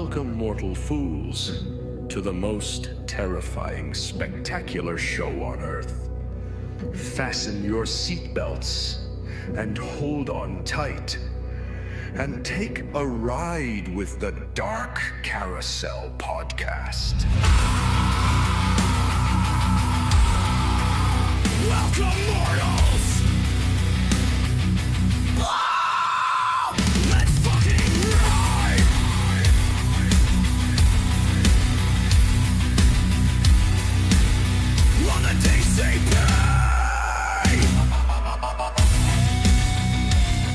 Welcome, mortal fools, to the most terrifying, spectacular show on Earth. Fasten your seatbelts and hold on tight, and take a ride with the Dark Carousel podcast. Welcome, mortals! Let's fucking ride! On the DCP!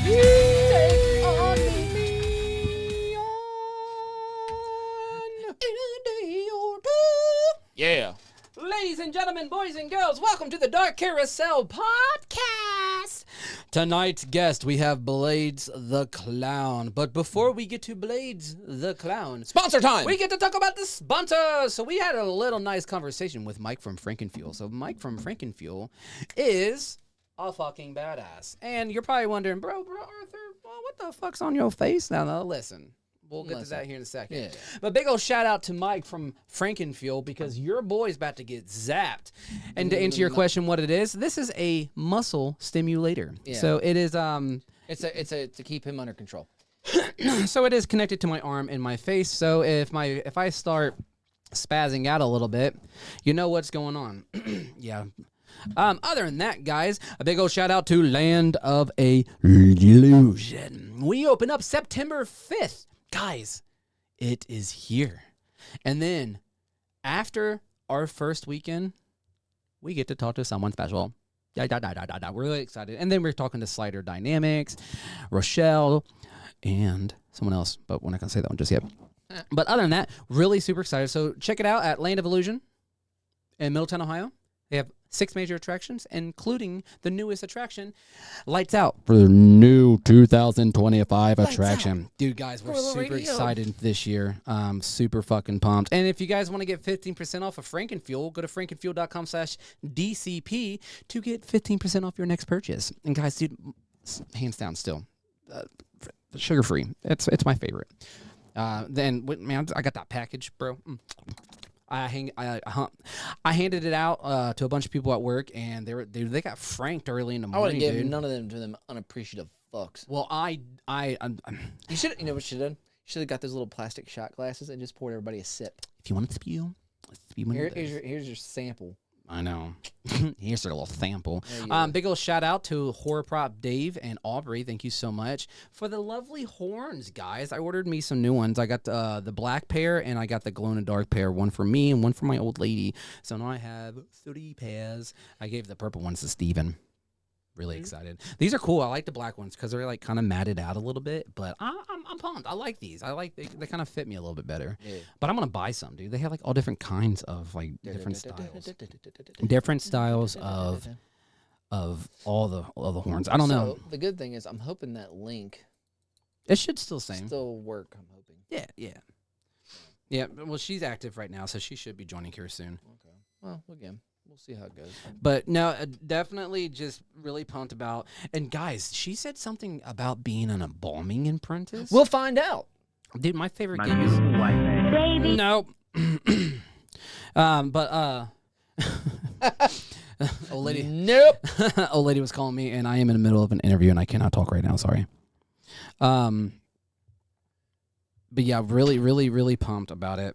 Take on me in a day or two. Yeah. Ladies and gentlemen, boys and girls, welcome to the Dark Carousel podcast. Tonight's guest, we have Bladez the Clown. But before we get to Bladez the Clown, Sponsor time. we get to talk about the sponsor. So we had a little nice conversation with Mike from Frankenfuel. So Mike from Frankenfuel is a fucking badass. And you're probably wondering, bro, Arthur, well, what the fuck's on your face? Now, listen. We'll get to that here in a second. Yeah. But big old shout out to Mike from Frankenfuel because your boy's about to get zapped. And to answer your question, what it is, this is a muscle stimulator. Yeah. So it is It's to keep him under control. so it is connected to my arm and my face. So if I start spazzing out a little bit, you know what's going on. Yeah. Other than that, guys, a big old shout out to Land of Illusion. We open up September 5th. Guys, it is here. And then after our first weekend, we get to talk to someone special. We're really excited. And then we're talking to Slider Dynamics, Rochelle, and someone else. But we're not going to say that one just yet. But other than that, really super excited. So check it out at Land of Illusion in Middletown, Ohio. They have 6 major attractions, including the newest attraction, Lights Out, for the new 2025 attraction. Dude, guys, we're super excited this year. Super fucking pumped. And if you guys want to get 15% off of Frankenfuel, go to frankenfuel.com/DCP to get 15% off your next purchase. And guys, dude, hands down still, sugar-free. It's my favorite. Then, man, I got that package, bro. I handed it out to a bunch of people at work, and they got franked early in the I morning. would have given dude. none of them to them unappreciative fucks. Well, I'm You should. You know what you should have done? You should have got those little plastic shot glasses and just poured everybody a sip. if you want to spew, let's spew one of those. Here's your sample. I know. Here's a little sample. There you go. Big ol' shout out to Horror Prop Dave and Aubrey. Thank you so much for the lovely horns, guys. I ordered me some new ones. I got the black pair and I got the glow in the dark pair. One for me and one for my old lady. So now I have 3 pairs. I gave the purple ones to Steven. Really excited. These are cool. I like the black ones because they're like kind of matted out a little bit. But I'm pumped. I like these. I like they kind of fit me a little bit better. Yeah. But I'm gonna buy some, dude. They have like all different kinds of like different styles. Different styles of all the horns. I don't know. So the good thing is, I'm hoping that link It should still same. still work. I'm hoping. Yeah. Well, she's active right now, so she should be joining here soon. Okay. Well, again, we'll see how it goes. But no, definitely just really pumped about. And guys, she said something about being an embalming apprentice. We'll find out. Dude, my favorite game is Baby. nope. Old lady. Nope. Old lady was calling me, and I am in the middle of an interview, and I cannot talk right now. Sorry. But yeah, really, really, really pumped about it.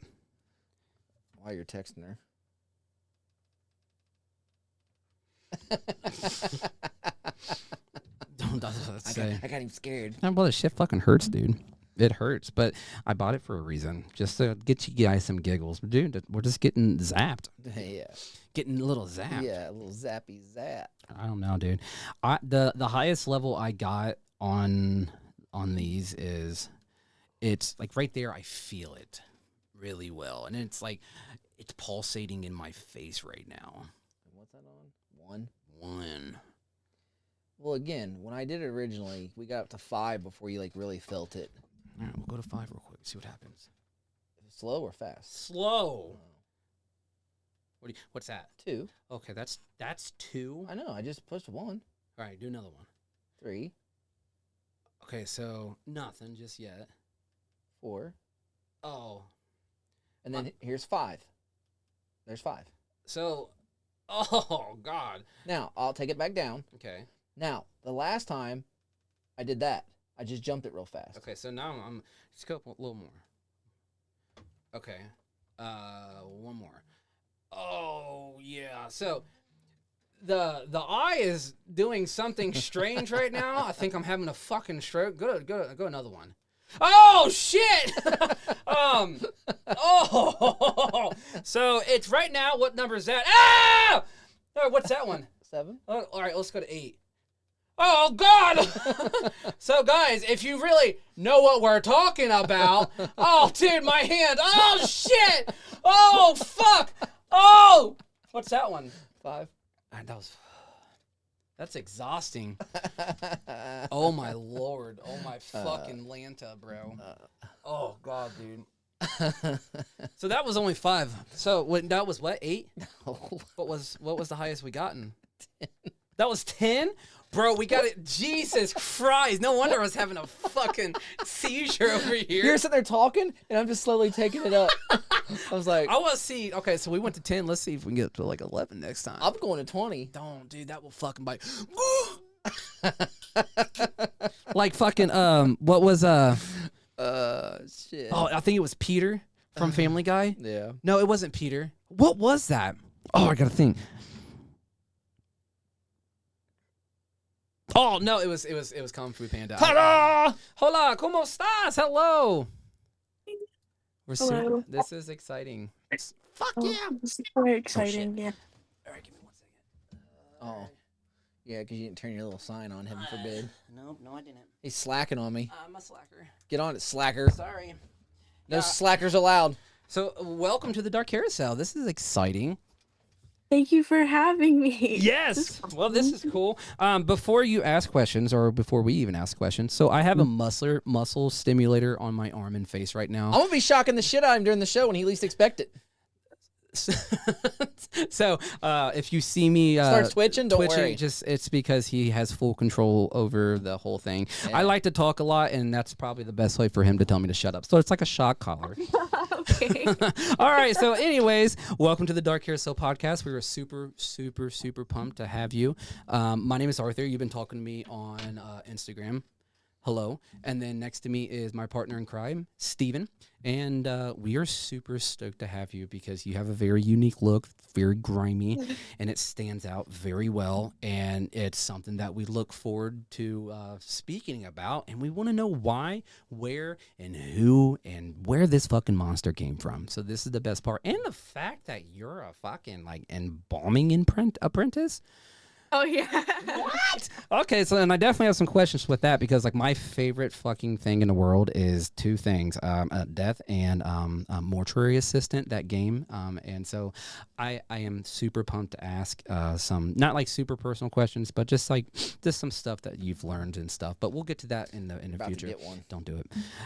While you're texting her. Don't say. I got him scared. Well, this shit fucking hurts, dude. It hurts, but I bought it for a reason, just to get you guys some giggles. Dude, we're just getting zapped, Yeah. getting a little zapped. Yeah, a little zappy zap. I don't know, dude. The highest level I got on these is, it's like right there. I feel it really well, and it's like it's pulsating in my face right now. What's that on? 1? 1. Well, again, when I did it originally, we got up to 5 before you like really felt it. All right, we'll go to 5 real quick. See what happens. Slow or fast? Slow. What's that? 2. Okay, that's 2. I know. I just pushed 1. All right, do another one. 3, Okay, so nothing just yet. 4. Oh. And then here's 5. There's 5. So, oh, God. Now, I'll take it back down. Okay. Now, the last time I did that, I just jumped it real fast. Okay, so now I'm just go a little more. Okay. One more. Oh, yeah. So the eye is doing something strange right now. I think I'm having a fucking stroke. Go another one. Oh shit! Oh, so it's right now. What number is that? Ah! Oh, what's that one? 7. Oh, all right, let's go to 8. Oh God! So guys, if you really know what we're talking about, oh dude, my hand. Oh shit! Oh fuck! Oh, what's that one? 5. That's exhausting. Oh my lord. Oh my fucking Lanta, bro. Oh God, dude. So that was only 5. So that was what, 8? No. What was the highest we gotten? 10. That was 10? Bro, we got it. Jesus Christ. No wonder I was having a fucking seizure over here. You're sitting there talking, and I'm just slowly taking it up. I was like, I want to see. Okay, so we went to 10. Let's see if we can get to like 11 next time. I'm going to 20. Don't, dude. That will fucking bite. Like fucking, what was, shit. oh, I think it was Peter from Family Guy. Yeah. No, it wasn't Peter. What was that? Oh, I gotta think. Oh no, it was Kung Fu Panda. Ta-da! Hola, ¿cómo estás? Hello. Hello. This is exciting. Fuck Oh, yeah. this is very exciting. Yeah. All right, give me 1 second. Oh. Yeah, because you didn't turn your little sign on, heaven forbid. No, I didn't. He's slacking on me. I'm a slacker. Get on it, slacker. Sorry. No Yeah. slackers allowed. So, welcome to the Dark Carousel. This is exciting. Thank you for having me. Yes. Well, this is cool. Before you ask questions, or before we even ask questions, so I have a muscle stimulator on my arm and face right now. I'm going to be shocking the shit out of him during the show when he least expect it. So if you see me Starts twitching, don't worry. just it's because he has full control over the whole thing. Yeah. I like to talk a lot, and that's probably the best way for him to tell me to shut up. So it's like a shock collar. Okay. All right. So, anyways, welcome to the Dark Carousel podcast. We were super, super, super pumped to have you. My name is Arthur. You've been talking to me on Instagram. Hello. And then next to me is my partner in crime, Steven. And we are super stoked to have you because you have a very unique look, very grimy, and it stands out very well. And it's something that we look forward to speaking about. And we want to know why, where, and who, and where this fucking monster came from. So this is the best part. And the fact that you're a fucking like embalming apprentice. Oh yeah. What? Okay, so and I definitely have some questions with that because like my favorite fucking thing in the world is 2 things: death and mortuary assistant. That game, and so I am super pumped to ask some not like super personal questions, but just some stuff that you've learned and stuff. But we'll get to that in the About future. to get one. Don't do it.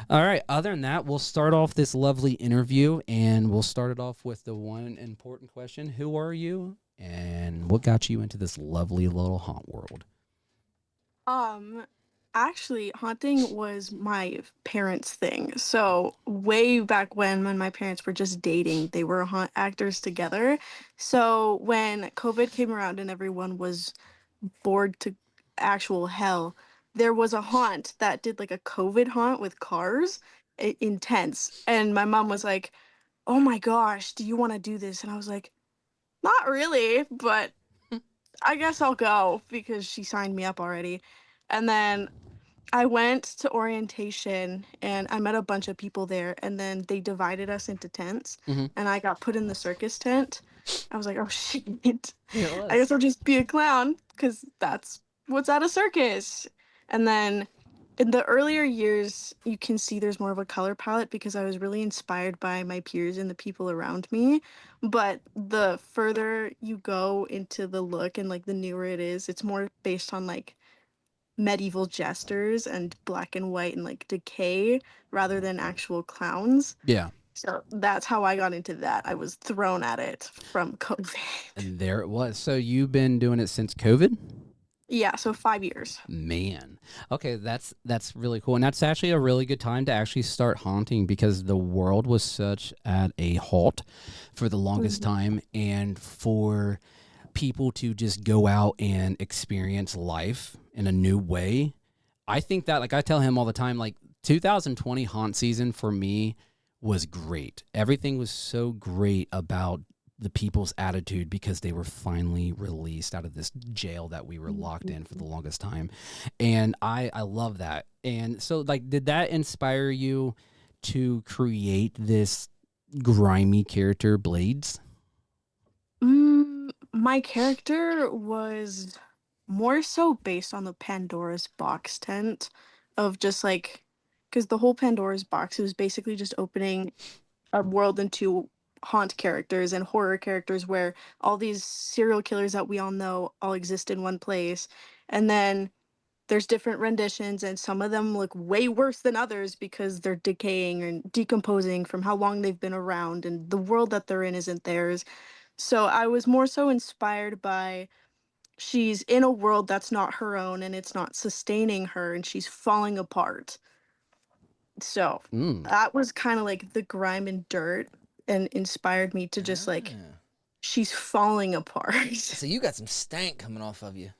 All right. Other than that, we'll start off this lovely interview, and we'll start it off with the one important question: who are you? And what got you into this lovely little haunt world? Actually, haunting was my parents' thing. So way back when my parents were just dating, they were haunt actors together. So when COVID came around and everyone was bored to actual hell, there was a haunt that did like a COVID haunt with cars. Intense. And my mom was like, "Oh my gosh, do you want to do this?" And I was like, "Not really, but I guess I'll go," because she signed me up already. And then I went to orientation and I met a bunch of people there, and then they divided us into tents, Mhm. and I got put in the circus tent. I was like, "Oh shit. Yeah, it was. I guess I'll just be a clown because that's what's at a circus." And then in the earlier years, you can see there's more of a color palette because I was really inspired by my peers and the people around me. But the further you go into the look and like the newer it is, it's more based on like medieval jesters and black and white and like decay rather than actual clowns. Yeah. So that's how I got into that. I was thrown at it from COVID. And there it was. So you've been doing it since COVID? Yeah, so 5 years. Man. Okay, that's really cool. And that's actually a really good time to actually start haunting because the world was such at a halt for the longest Mhm. time, and for people to just go out and experience life in a new way. I think that, like I tell him all the time, like 2020 haunt season for me was great. Everything was so great about the people's attitude because they were finally released out of this jail that we were locked in for the longest time. And I love that. And so, like, did that inspire you to create this grimy character, Blades? My character was more so based on the Pandora's box tent of just like, because the whole Pandora's box was basically just opening a world into haunt characters and horror characters where all these serial killers that we all know all exist in one place. And then there's different renditions, and some of them look way worse than others because they're decaying and decomposing from how long they've been around, and the world that they're in isn't theirs. So I was more so inspired by she's in a world that's not her own and it's not sustaining her and she's falling apart. So Mm. that was kind of like the grime and dirt and inspired me to just like Ah. she's falling apart. So you got some stank coming off of you.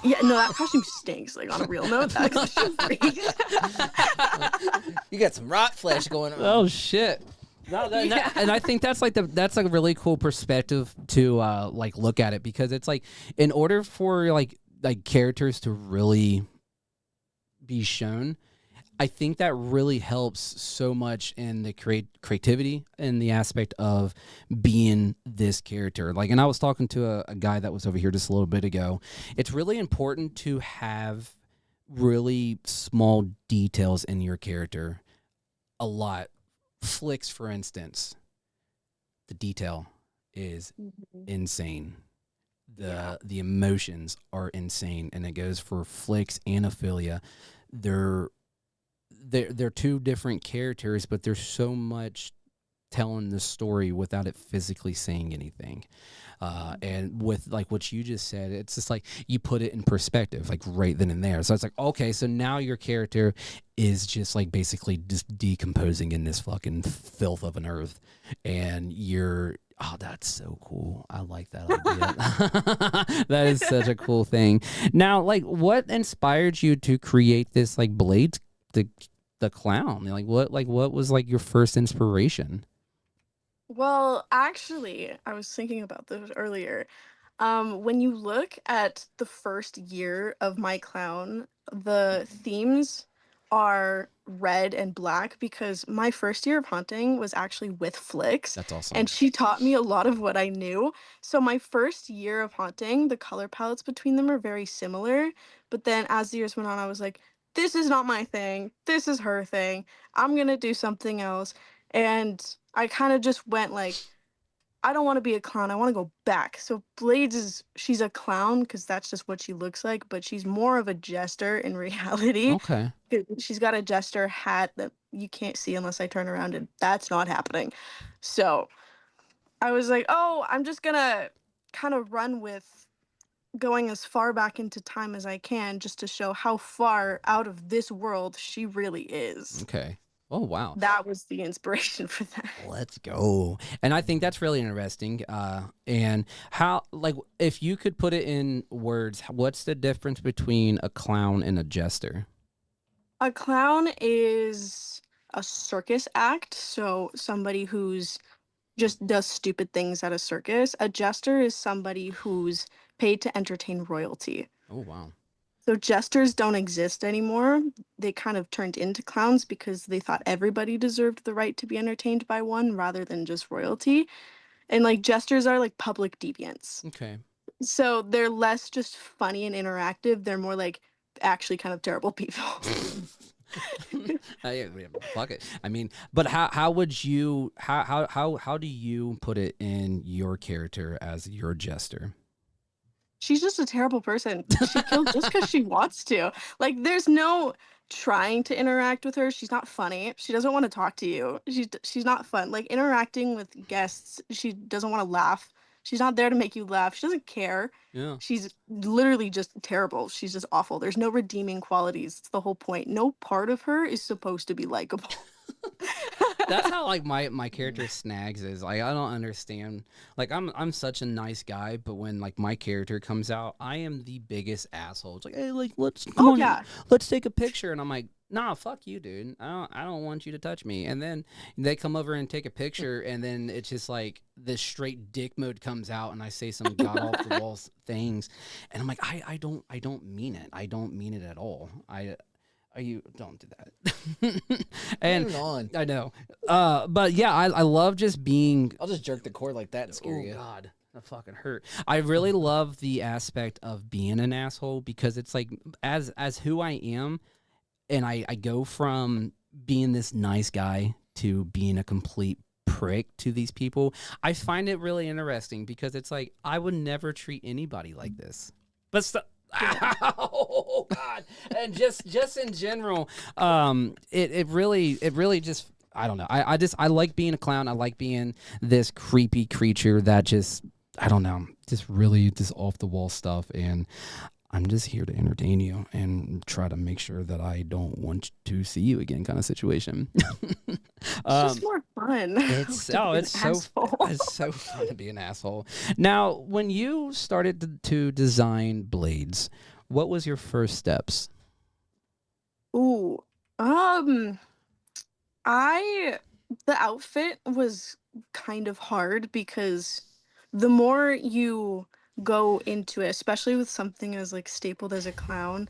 Yeah, no, that costume stinks. Like on a real note, that costume reeks. You got some rot flesh going on. Oh shit. No, Yeah. and I think that's like that's like a really cool perspective to like look at it, because it's like, in order for like characters to really be shown, I think that really helps so much in the creativity and the aspect of being this character. Like, and I was talking to a guy that was over here just a little bit ago. It's really important to have really small details in your character. A lot. Flicks, for instance, the detail is insane. The emotions are insane, and it goes for Flicks and Ophelia. They're two different characters, but there's so much telling the story without it physically saying anything. And with like what you just said, it's just like you put it in perspective, like right then and there. So it's like, okay, so now your character is just like basically just decomposing in this fucking filth of an earth, and you're. Oh, that's so cool. I like that idea. That is such a cool thing. Now, like, what inspired you to create this, like, Blades the Clown? What was like your first inspiration? Well, actually, I was thinking about this earlier. When you look at the first year of my clown, the themes are red and black because my first year of hunting was actually with Flix, That's and awesome. she taught me a lot of what I knew. So my first year of haunting, the color palettes between them are very similar. But then as the years went on, I was like, this is not my thing. This is her thing. I'm gonna do something else. And I kind of just went like, I don't want to be a clown. I want to go back. So Blades is she's a clown because that's just what she looks like, but she's more of a jester in reality. Okay. She's got a jester hat that you can't see unless I turn around, and that's not happening. So I was like, oh, I'm just gonna kind of run with going as far back into time as I can just to show how far out of this world she really is. Okay. Oh wow. That was the inspiration for that. Let's go. And I think that's really interesting. And how, like, if you could put it in words, what's the difference between a clown and a jester? A clown is a circus act, so somebody who's just does stupid things at a circus. A jester is somebody who's paid to entertain royalty. Oh wow. So jesters don't exist anymore. They kind of turned into clowns because they thought everybody deserved the right to be entertained by one rather than just royalty. And like jesters are like public deviants. Okay. So they're less just funny and interactive. They're more like actually kind of terrible people. Yeah, fuck it. I mean, but how would you how do you put it in your character as your jester? She's just a terrible person. She kills just because she wants to. Like, there's no trying to interact with her. She's not funny. She doesn't want to talk to you. She's not fun. Like interacting with guests, she doesn't want to laugh. She's not there to make you laugh. She doesn't care. Yeah. She's literally just terrible. She's just awful. There's no redeeming qualities. It's the whole point. No part of her is supposed to be likable. That's how like my character Snags is. Like I don't understand. Like I'm such a nice guy, but when like my character comes out, I am the biggest asshole. It's like, hey, like come Oh on, yeah. let's take a picture, and I'm like, nah, fuck you, dude. I don't want you to touch me. And then they come over and take a picture, and then it's just like this straight dick mode comes out, and I say some god off the walls things, and I'm like, I don't mean it. I don't mean it at all. You don't do that. And Moving on. I know. But yeah, I love just being. I'll just jerk the cord like that and scare Oh you. God, that fucking hurt. I really love the aspect of being an asshole because it's like as who I am, and I go from being this nice guy to being a complete prick to these people. I find it really interesting because it's like I would never treat anybody like this. But oh God, and just in general, it really just I don't know. I like being a clown. I like being this creepy creature that just I don't know, just really just off the wall stuff, and I'm just here to entertain you and try to make sure that I don't want to see you again, kind of situation. It's just more fun. It's to be an it's so asshole. it's so fun to be an asshole. Now, when you started to design blades, what was your first steps? Ooh. I the outfit was kind of hard because the more you go into it, especially with something as like stapled as a clown,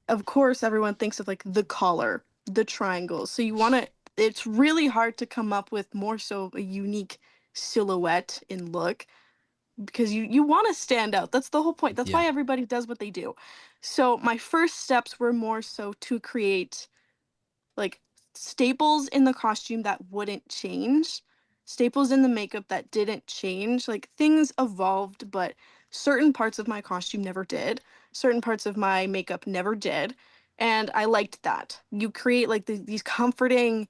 of course everyone thinks of like the collar, the triangles. So you want to it's really hard to come up with more so a unique silhouette and look because you want to stand out. That's the whole point. That's Yeah. why everybody does what they do. So my first steps were more so to create like staples in the costume that wouldn't change, staples in the makeup that didn't change. Like things evolved, but certain parts of my costume never did. Certain parts of my makeup never did. And I liked that. You create like these comforting,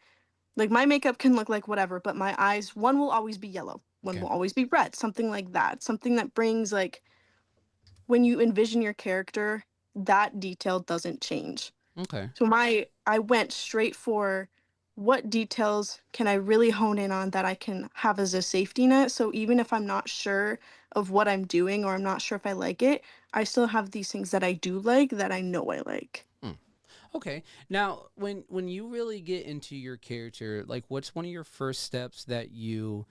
like my makeup can look like whatever, but my eyes, one will always be yellow, one Okay. will always be red, something like that. Something that brings like when you envision your character, that detail doesn't change. Okay. So I went straight for what details can I really hone in on that I can have as a safety net. So even if I'm not sure of what I'm doing or I'm not sure if I like it, I still have these things that I do like that I know I like. Okay. Now, when you really get into your character, like what's one of your first steps that you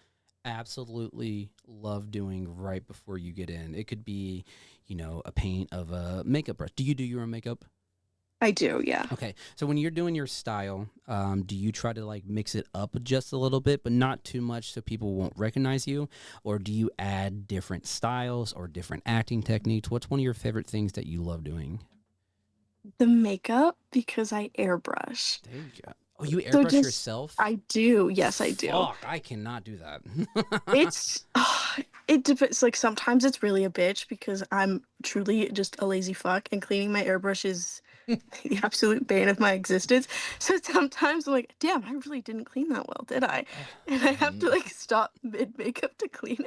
absolutely love doing right before you get in? It could be, a paint of a makeup brush. Do you do your own makeup? I do, yeah. Okay. So when you're doing your style, do you try to like mix it up just a little bit, but not too much so people won't recognize you? Or do you add different styles or different acting techniques? What's one of your favorite things that you love doing? The makeup because I airbrush. There you go. Oh, you So airbrush just yourself? I do. Yes, I do. Fuck, I cannot do that. It's it depends. Like sometimes it's really a bitch because I'm truly just a lazy fuck, and cleaning my airbrush is the absolute bane of my existence. So sometimes I'm like, damn, I really didn't clean that well, did I? And I have to like stop mid makeup to clean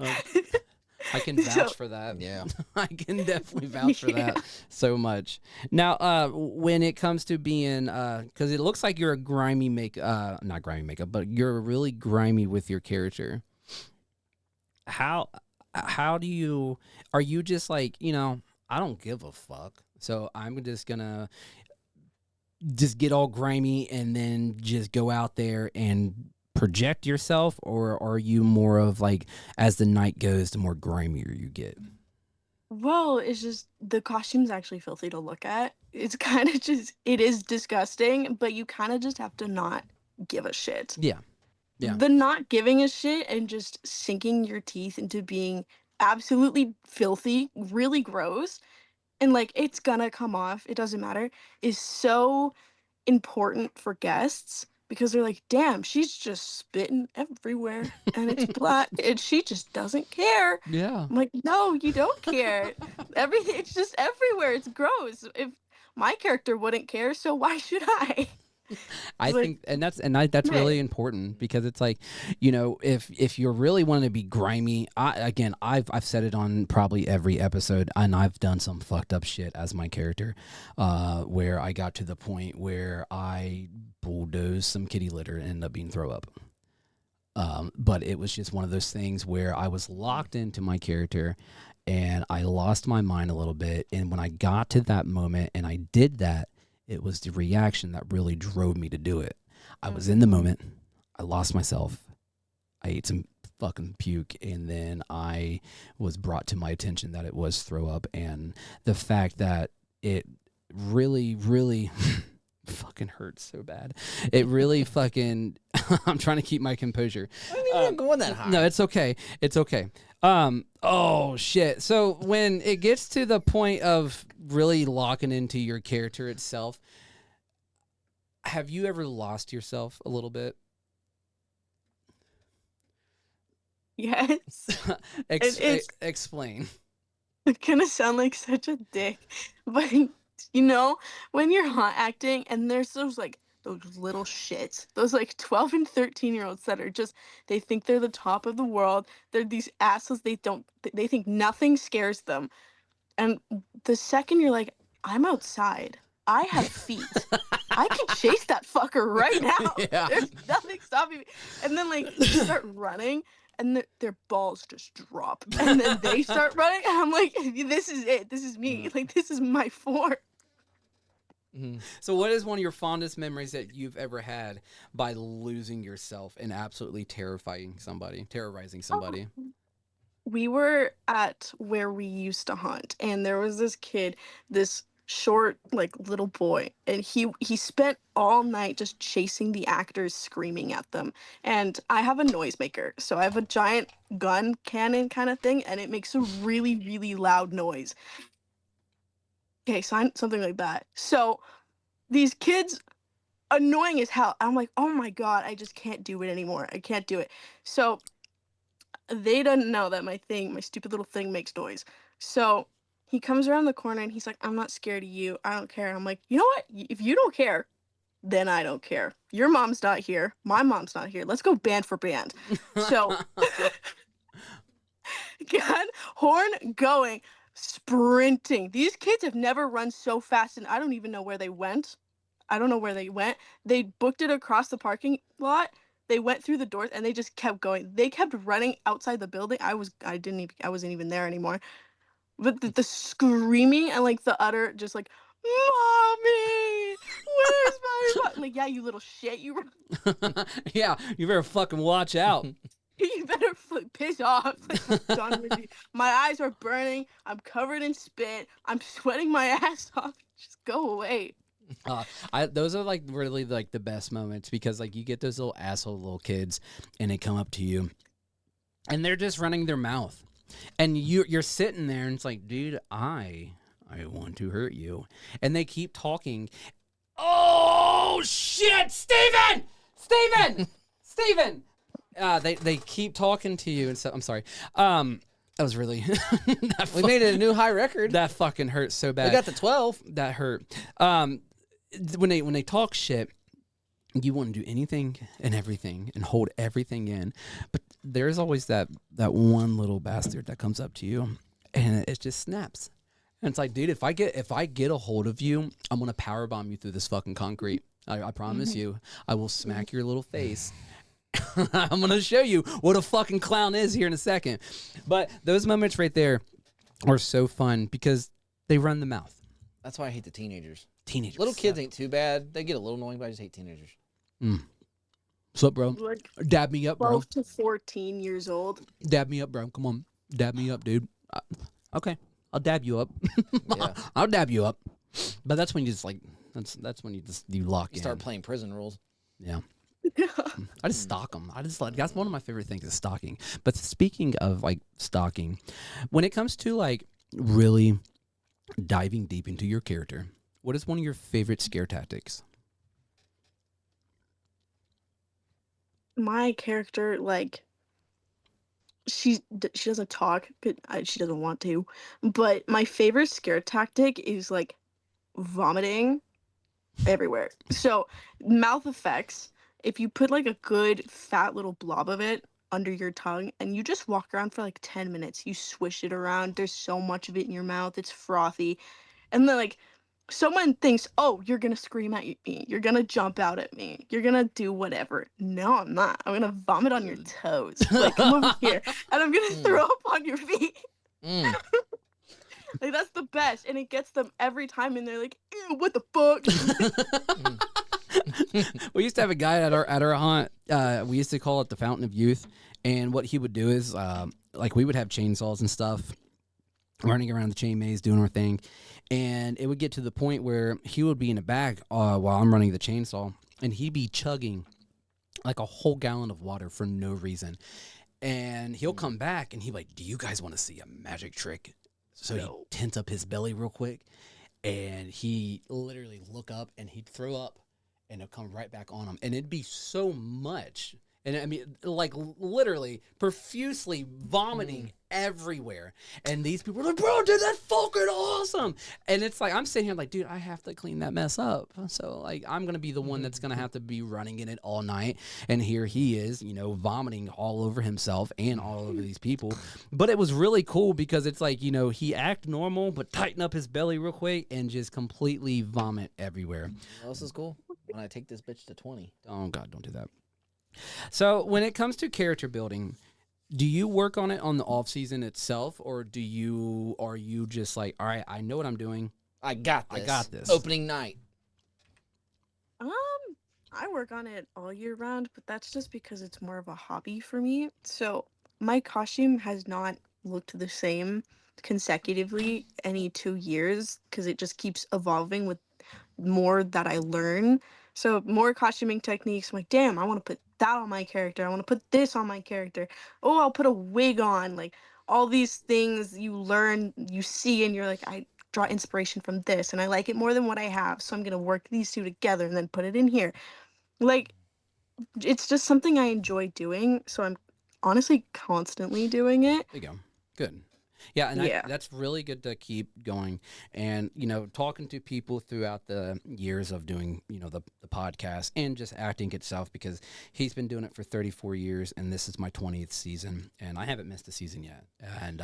Uh, it. I can So vouch for that. Yeah. I can definitely vouch for yeah. that so much. Now, when it comes to being, because it looks like you're a grimy not grimy makeup, but you're really grimy with your character. How do you? Are you just like I don't give a fuck, so I'm just gonna just get all grimy and then just go out there and project yourself, or are you more of like as the night goes the more grimier you get? Well, it's just the costume's actually filthy to look at. It's kind of just it is disgusting, but you kind of just have to not give a shit. Yeah. The not giving a shit and just sinking your teeth into being absolutely filthy, really gross, and like it's gonna come off, it doesn't matter, is so important for guests because they're like, damn, she's just spitting everywhere and it's black and she just doesn't care. Yeah. I'm like, no, you don't care. Everything, it's just everywhere. It's gross. If my character wouldn't care, so why should I? I It's like, think, and that's really man, important because it's like, if you're really wanting to be grimy, I've said it on probably every episode, and I've done some fucked up shit as my character, where I got to the point where I bulldozed some kitty litter and ended up being throw up. But it was just one of those things where I was locked into my character and I lost my mind a little bit. And when I got to that moment and I did that, it was the reaction that really drove me to do it. I was in the moment. I lost myself. I ate some fucking puke, and then I was brought to my attention that it was throw up, and the fact that it really, really fucking hurts so bad. It really fucking. I'm trying to keep my composure. I didn't even go that high. No, it's okay. It's okay. Oh shit. So when it gets to the point of really locking into your character itself, have you ever lost yourself a little bit? yes. It's Explain. gonna sound like such a dick, but when you're hot acting and there's those little shits, those like 12 and 13-year-olds that are just, they think they're the top of the world. They're these assholes. They think nothing scares them. And the second you're like, I'm outside, I have feet, I can chase that fucker right now. Yeah. There's nothing stopping me. And then like you start running and their balls just drop. And then they start running. And I'm like, this is it. This is me. Like, this is my form. So what is one of your fondest memories that you've ever had by losing yourself and absolutely terrorizing somebody? We were at where we used to hunt, and there was this kid, this short like little boy, and he spent all night just chasing the actors, screaming at them. And I have a noisemaker, so I have a giant gun cannon kind of thing, and it makes a really, really loud noise. Okay, something like that. So these kids, annoying as hell. I'm like, oh my god, I just can't do it anymore. I can't do it. So they don't know that my stupid little thing makes noise. So he comes around the corner and he's like, I'm not scared of you. I don't care. I'm like, you know what? If you don't care, then I don't care. Your mom's not here. My mom's not here. Let's go band for band. So gun, horn going, sprinting. These kids have never run so fast, and I don't even know where they went. I don't know where they went. They booked it across the parking lot. They went through the doors and they just kept going. They kept running outside the building. I wasn't even there anymore. But the screaming and like the utter just like, mommy, where's my mom? Like, yeah, you little shit, Yeah, you better fucking watch out. you better piss off. Like, I'm done with you. My eyes are burning. I'm covered in spit. I'm sweating my ass off. Just go away. Those are like really like the best moments because like you get those little asshole little kids and they come up to you and they're just running their mouth and you're sitting there and it's like, dude, I want to hurt you, and they keep talking. Oh shit, Steven! They keep talking to you and so I'm sorry. That was really We made it a new high record. that fucking hurt so bad. We got to 12. That hurt. When they talk shit, you want to do anything and everything and hold everything in, but there's always that one little bastard that comes up to you and it just snaps. And it's like, dude, if I get a hold of you, I'm gonna power bomb you through this fucking concrete. I promise you. I will smack your little face. I'm gonna show you what a fucking clown is here in a second. But those moments right there are so fun because they run the mouth. That's why I hate the teenagers. Little kids ain't too bad. They get a little annoying, but I just hate teenagers. What's up, bro? Like Dab me up, bro. 12 to 14 years old. Dab me up, bro. Come on. Dab me up, dude. Okay. I'll dab you up. Yeah. I'll dab you up. But that's when you just like, that's when you lock in. You start playing prison rules. Yeah. I just stalk them. That's one of my favorite things is stalking. But speaking of like stalking, when it comes to like really diving deep into your character, what is one of your favorite scare tactics? My character, like, she doesn't talk. She doesn't want to. But my favorite scare tactic is like vomiting everywhere. So mouth effects, if you put like a good fat little blob of it under your tongue and you just walk around for like 10 minutes, you swish it around, there's so much of it in your mouth, it's frothy. And then like someone thinks, oh, you're gonna scream at me, you're gonna jump out at me, you're gonna do whatever. No, I'm not. I'm gonna vomit on your toes. Like, come over here, and I'm gonna throw up on your feet. Mm. Like, that's the best, and it gets them every time, and they're like, ew, what the fuck? We used to have a guy at our haunt. We used to call it the Fountain of Youth, and what he would do is, like, we would have chainsaws and stuff, running around the chain maze doing our thing, and it would get to the point where he would be in the back while I'm running the chainsaw, and he'd be chugging like a whole gallon of water for no reason, and he'll come back and he'd be like, do you guys want to see a magic trick? So he tents up his belly real quick, and he literally look up and he'd throw up, and it'll come right back on him, and it'd be so much. And I mean, like, literally profusely vomiting everywhere. And these people are like, bro, dude, that's fucking awesome. And it's like, I'm sitting here like, dude, I have to clean that mess up. So, like, I'm going to be the one that's going to have to be running in it all night. And here he is, you know, vomiting all over himself and all over these people. But it was really cool because it's like, you know, he act normal, but tighten up his belly real quick and just completely vomit everywhere. What else is cool? When I take this bitch to 20. Oh, God, don't do that. So when it comes to character building, do you work on it on the off season itself, or are you just like, all right, I know what I'm doing. I got this. Opening night. I work on it all year round, but that's just because it's more of a hobby for me. So my costume has not looked the same consecutively any 2 years because it just keeps evolving with more that I learn. So more costuming techniques. I'm like, damn, I want to put that on my character. I want to put this on my character. Oh, I'll put a wig on. Like, all these things you learn, you see, and you're like, I draw inspiration from this, and I like it more than what I have. So I'm gonna work these two together and then put it in here. Like, it's just something I enjoy doing. So I'm honestly constantly doing it. There you go. Good. Yeah, and Yeah. that's really good to keep going. And, you know, talking to people throughout the years of doing, you know, the podcast and just acting itself, because he's been doing it for 34 years, and this is my 20th season, and I haven't missed a season yet. And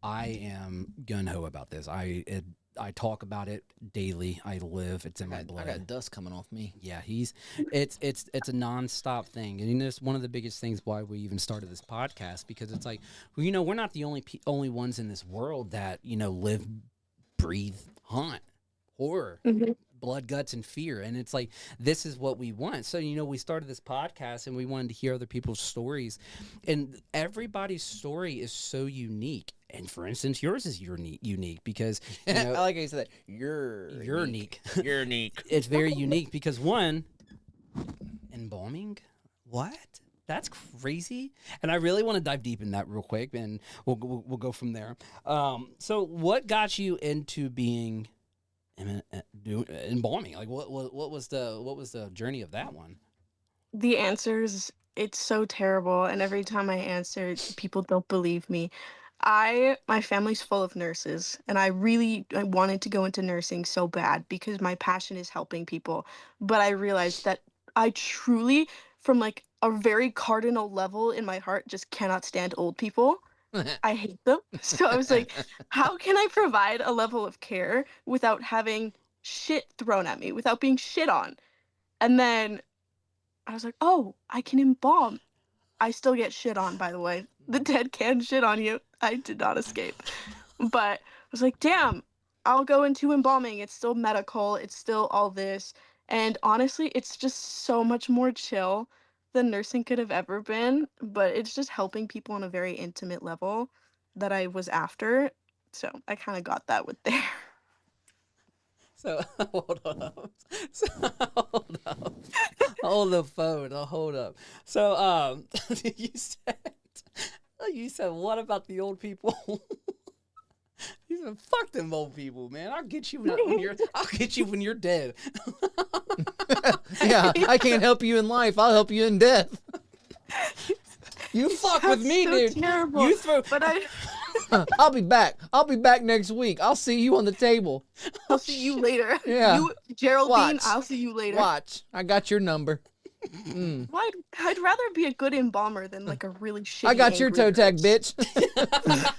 I am gung-ho about this. I talk about it daily. I live. It's in my blood. I got dust coming off me. Yeah, it's a nonstop thing, and it's one of the biggest things why we even started this podcast, because it's like, well, you know, we're not the only ones in this world that, you know, live, breathe, haunt, horror, blood, guts, and fear, and it's like, this is what we want. So, you know, we started this podcast, and we wanted to hear other people's stories, and everybody's story is so unique. And for instance, yours is unique because, you know, I like how you said that. You're unique. You're unique. It's very unique because, one, embalming? What? That's crazy. And I really want to dive deep in that real quick, and we'll go from there. So what got you into being embalming? Like, what was the journey of that one? The answers, it's so terrible, and every time I answer, people don't believe me. My family's full of nurses, and I wanted to go into nursing so bad because my passion is helping people. But I realized that I truly, from like a very cardinal level in my heart, just cannot stand old people. I hate them. So I was like, how can I provide a level of care without having shit thrown at me, without being shit on? And then I was like, oh, I can embalm. I still get shit on, by the way. The dead can shit on you. I did not escape. But I was like, damn, I'll go into embalming. It's still medical. It's still all this. And honestly, it's just so much more chill than nursing could have ever been. But it's just helping people on a very intimate level that I was after. So I kind of got that with there. So hold up. Hold the phone. Hold up. So you said what about the old people? You said fuck them old people, man. I'll get you when you're dead. Yeah, I can't help you in life. I'll help you in death. You fuck with me, so dude. Terrible. You throw. But I'll be back. I'll be back next week. I'll see you on the table. I'll see you later. Yeah. You, Geraldine, Watch. I'll see you later. Watch. I got your number. Well, I'd rather be a good embalmer than like a really shitty. I got your angry toe tag, bitch. bitch.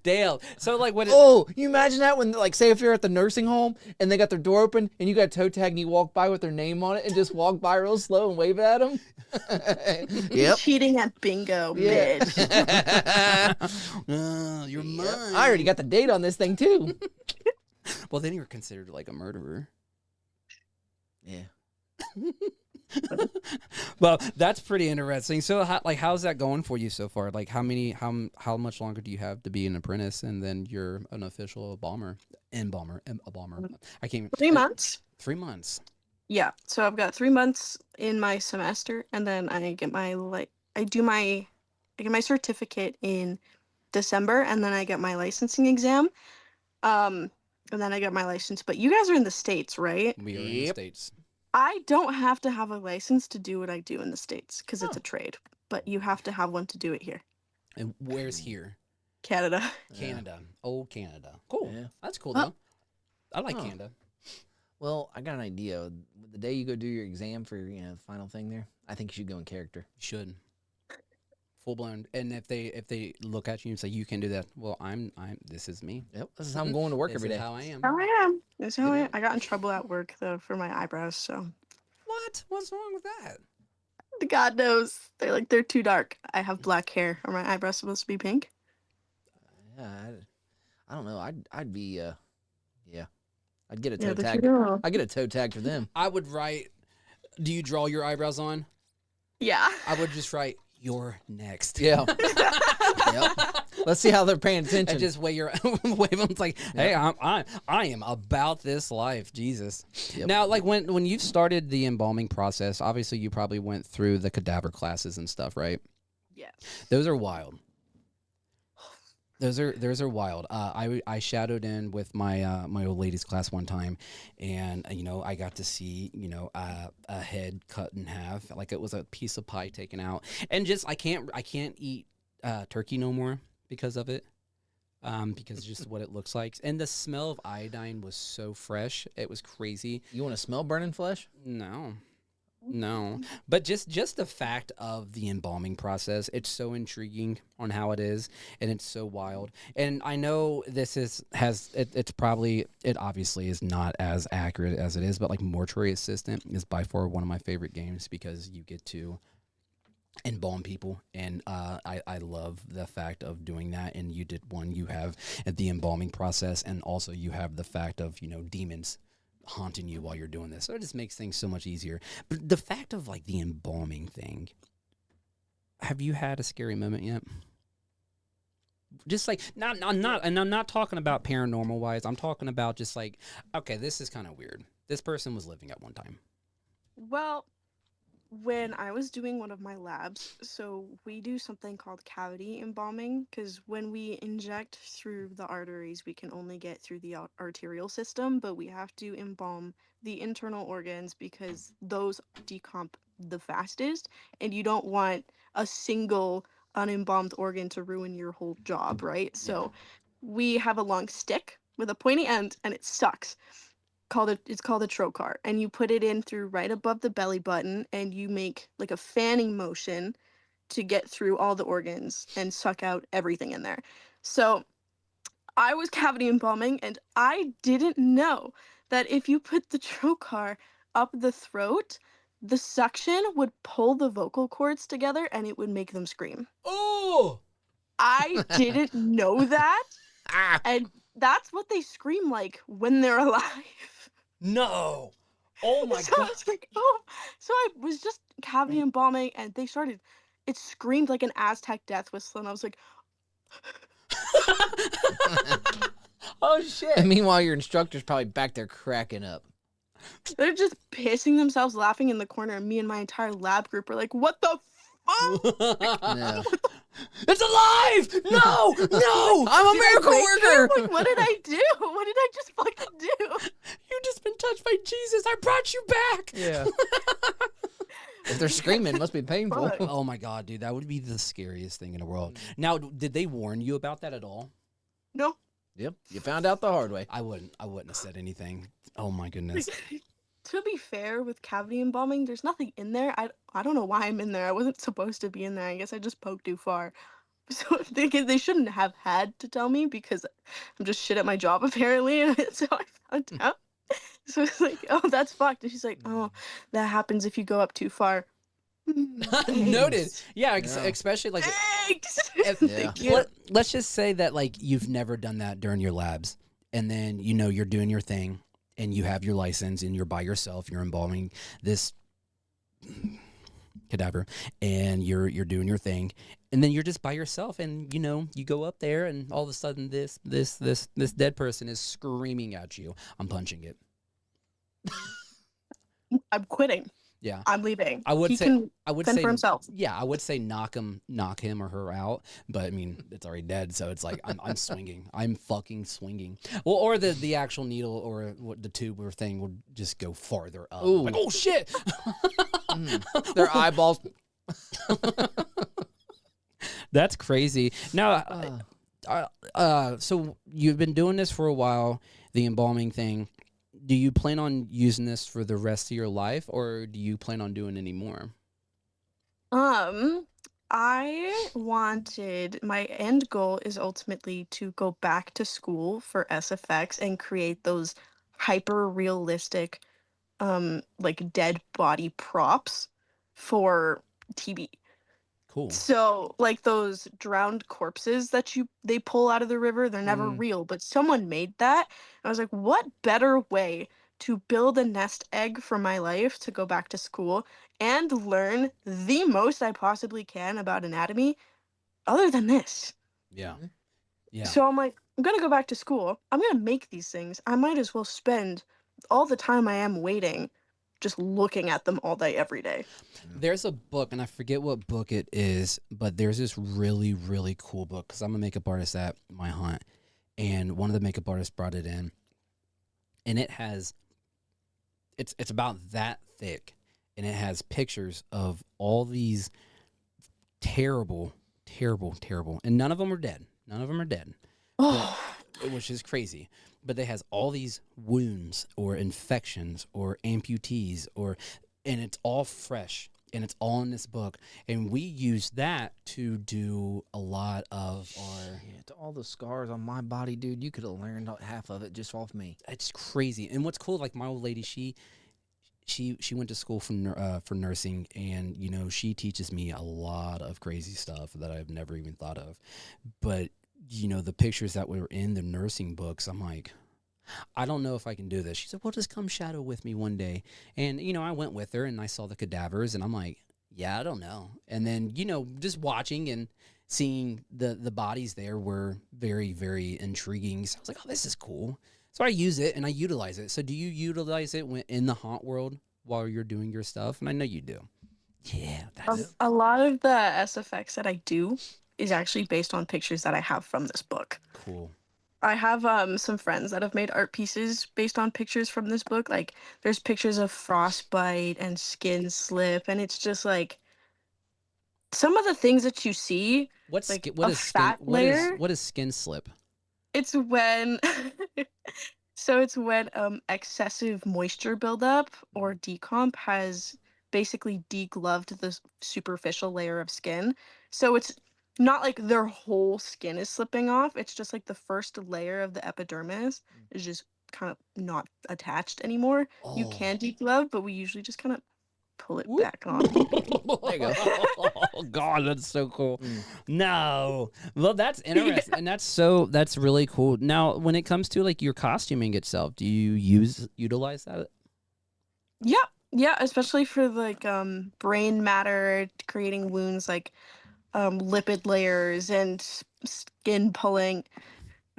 Dale. So like when Oh, you imagine that when, like, say if you're at the nursing home and they got their door open and you got a toe tag and you walk by with their name on it and just walk by real slow and wave at them? Yep. Cheating at bingo, Yeah. bitch. you're mine. I already got the date on this thing, too. Well, then you're considered like a murderer. Yeah. Well, that's pretty interesting. So, how's that going for you so far? Like, how much longer do you have to be an apprentice, and then you're an official embalmer? I can't. 3 months. 3 months. Yeah. So I've got 3 months in my semester, and then I get my I get my certificate in December, and then I get my licensing exam. And then I get my license. But you guys are in the States, right? We are in the Yep. States. I don't have to have a license to do what I do in the States because it's a trade, but you have to have one to do it here. And where's here? Canada. Canada. Old Canada. Cool. Yeah. That's cool, Oh. though. I like Oh. Canada. Well, I got an idea. The day you go do your exam for the final thing there, I think you should go in character. You should. Full blown. And if they look at you and say, you can do that, well, this is me. Yep. This is how I'm going to work This every is day. how I am. How I am. That's how I am. I got in trouble at work, though, for my eyebrows, so. What? What's wrong with that? God knows. They're too dark. I have black hair. Are my eyebrows supposed to be pink? Yeah, I don't know. I'd be yeah. I'd get a toe Yeah, they're tag. too dark. I'd get a toe tag for them. I would write, do you draw your eyebrows on? Yeah. I would just write, you're next. Yeah. Yep. Let's see how they're paying attention. And just wave them. It's like, hey, I am about this life, Jesus. Yep. Now, like when you started the embalming process, obviously you probably went through the cadaver classes and stuff, right? Yeah. Those are wild. Those are wild. I shadowed in with my my old ladies class one time, and I got to see a head cut in half, like it was a piece of pie taken out, and just I can't eat turkey no more because of it, because just what it looks like, and the smell of iodine was so fresh, it was crazy. You want to smell burning flesh? No, but just the fact of the embalming process, it's so intriguing on how it is, and it's so wild. And I know this it obviously is not as accurate as it is, but like Mortuary Assistant is by far one of my favorite games because you get to embalm people, and I love the fact of doing that. And you did one, you have the embalming process, and also you have the fact of demons haunting you while you're doing this, so it just makes things so much easier. But the fact of like the embalming thing, have you had a scary moment yet? Just like I'm not talking about paranormal wise, I'm talking about just like, okay, this is kind of weird, this person was living at one time. Well, when I was doing one of my labs, so we do something called cavity embalming, because when we inject through the arteries, we can only get through the arterial system, but we have to embalm the internal organs because those decomp the fastest, and you don't want a single unembalmed organ to ruin your whole job, right? So we have a long stick with a pointy end, and it sucks. It's called a trocar, and you put it in through right above the belly button, and you make like a fanning motion to get through all the organs and suck out everything in there. So I was cavity embalming, and I didn't know that if you put the trocar up the throat, the suction would pull the vocal cords together and it would make them scream. Oh, I didn't know that. And that's what they scream like when they're alive. no. Oh my So I god. was like, oh. So I was just cavity embalming, and it screamed like an Aztec death whistle, and I was like, Oh shit. And meanwhile, your instructor's probably back there cracking up. they're just pissing themselves laughing in the corner, and me and my entire lab group are like, what the fuck? No. It's alive! No! No! I'm a miracle worker! Like, what did I do? What did I just fucking do? You just been touched by Jesus. I brought you back. Yeah. If they're screaming, it must be painful. Fuck. Oh my god, dude, that would be the scariest thing in the world. Now, did they warn you about that at all? No. Yep, you found out the hard way. I wouldn't have said anything. Oh my goodness. To be fair, with cavity embalming, there's nothing in there. I don't know why I'm in there. I wasn't supposed to be in there. I guess I just poked too far. So they shouldn't have had to tell me because I'm just shit at my job apparently. And so I found out. So it's like, oh, that's fucked. And she's like, oh, that happens if you go up too far. Noted. Yeah, Yeah. especially like Thanks. if, Yeah. let's just say that like you've never done that during your labs, and then you're doing your thing, and you have your license, and you're by yourself. You're embalming this cadaver, and you're doing your thing, and then you're just by yourself, and you go up there, and all of a sudden this dead person is screaming at you. I'm punching it. I'm quitting. Yeah. I'm leaving. I would He say can I would fend say for himself. Yeah, I would say knock him or her out, but I mean it's already dead, so it's like I'm swinging. I'm fucking swinging. Well, or the actual needle or what the tube or thing would just go farther up. Ooh. Like, oh shit. Their eyeballs. That's crazy. Now, so you've been doing this for a while, the embalming thing. Do you plan on using this for the rest of your life, or do you plan on doing any more? I wanted my end goal is ultimately to go back to school for SFX and create those hyper realistic like dead body props for TV. Cool. So like those drowned corpses that they pull out of the river, they're never real, but someone made that. I was like, what better way to build a nest egg for my life to go back to school and learn the most I possibly can about anatomy other than this? Yeah. Yeah. So I'm like, I'm gonna go back to school. I'm gonna make these things. I might as well spend all the time I am waiting just looking at them all day, every day. There's a book, and I forget what book it is, but there's this really, really cool book because I'm a makeup artist at my haunt, and one of the makeup artists brought it in, and it's about that thick, and it has pictures of all these terrible, and none of them are dead. Oh, Which is crazy. But it has all these wounds or infections or amputees and it's all fresh and it's all in this book. And we use that to do a lot of our. Yeah, to all the scars on my body, dude, you could have learned half of it just off me. It's crazy. And what's cool, like my old lady, she went to school for nursing, and she teaches me a lot of crazy stuff that I've never even thought of. But the pictures that were in the nursing books, I'm like, I don't know if I can do this. She said, well, just come shadow with me one day. And, I went with her and I saw the cadavers and I'm like, yeah, I don't know. And then, just watching and seeing the bodies there were very, very intriguing. So I was like, oh, this is cool. So I use it and I utilize it. So do you utilize it when in the haunt world while you're doing your stuff? And I know you do. Yeah. a lot of the SFX that I do is actually based on pictures that I have from this book. Cool. I have some friends that have made art pieces based on pictures from this book. Like there's pictures of frostbite and skin slip, and it's just like some of the things that you see. What like what a is fat skin? layer. What is skin slip? It's when it's when excessive moisture buildup or decomp has basically degloved the superficial layer of skin. So it's not like their whole skin is slipping off. It's just like the first layer of the epidermis is just kind of not attached anymore. You can deglove, but we usually just kind of pull it back on. There you go. Oh God, that's so cool. No, well, that's interesting, and that's really cool. Now, when it comes to like your costuming itself, do you utilize that? Yeah, especially for like brain matter, creating wounds, like lipid layers and skin pulling.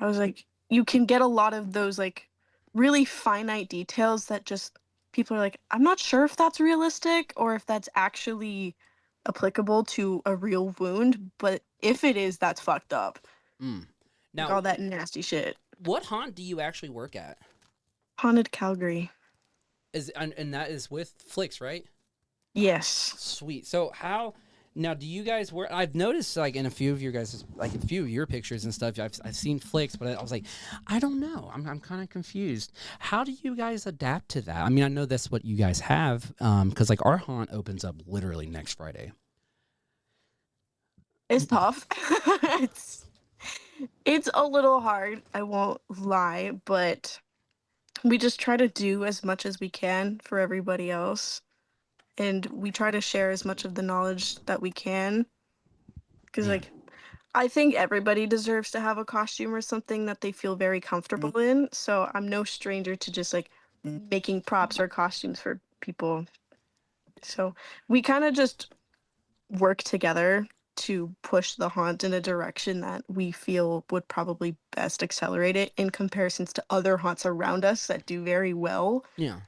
I was like, you can get a lot of those like really finite details that just people are like, I'm not sure if that's realistic or if that's actually applicable to a real wound, but if it is, that's fucked up. Now, Like all that nasty shit. what haunt do you actually work at? Haunted Calgary. And that is with Flix, right? Yes. Sweet. So how now do you guys wear? I've noticed like in a few of your guys, like a few of your pictures and stuff. I've seen flicks, but I was like, I don't know. I'm kind of confused. How do you guys adapt to that? I mean, I know that's what you guys have, because like our haunt opens up literally next Friday. It's tough. it's it's a little hard, I won't lie, but we just try to do as much as we can for everybody else. And we try to share as much of the knowledge that we can. Because, Yeah. like, I think everybody deserves to have a costume or something that they feel very comfortable in. So I'm no stranger to just like making props or costumes for people. So we kind of just work together to push the haunt in a direction that we feel would probably best accelerate it in comparisons to other haunts around us that do very well. Yeah.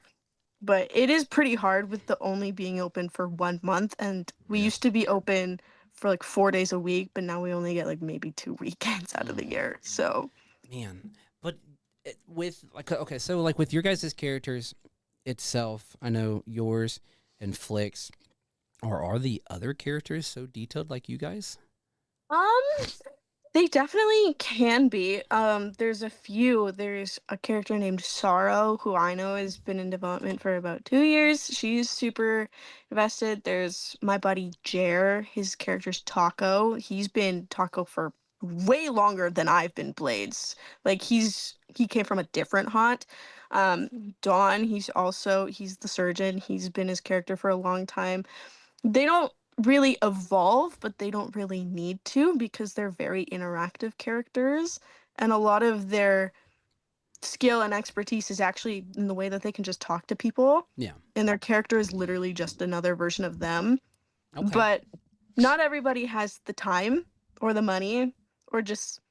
But it is pretty hard with the only being open for 1 month, and we Yeah. used to be open for like 4 days a week, but now we only get like maybe 2 weekends out of the year. So Man, but with like okay, so like with your guys' characters itself, I know yours and Flicks, or are the other characters so detailed like you guys? um they definitely can be. There's a few. There's a character named Sorrow who I know has been in development for about 2 years. She's super invested. There's my buddy Jer. His character's Taco. He's been Taco for way longer than I've been Blades. Like he came from a different haunt. Dawn, he's the surgeon. He's been his character for a long time. They don't really evolve, but they don't really need to because they're very interactive characters. And a lot of their skill and expertise is actually in the way that they can just talk to people. Yeah. And their character is literally just another version of them. Okay. But not everybody has the time or the money or just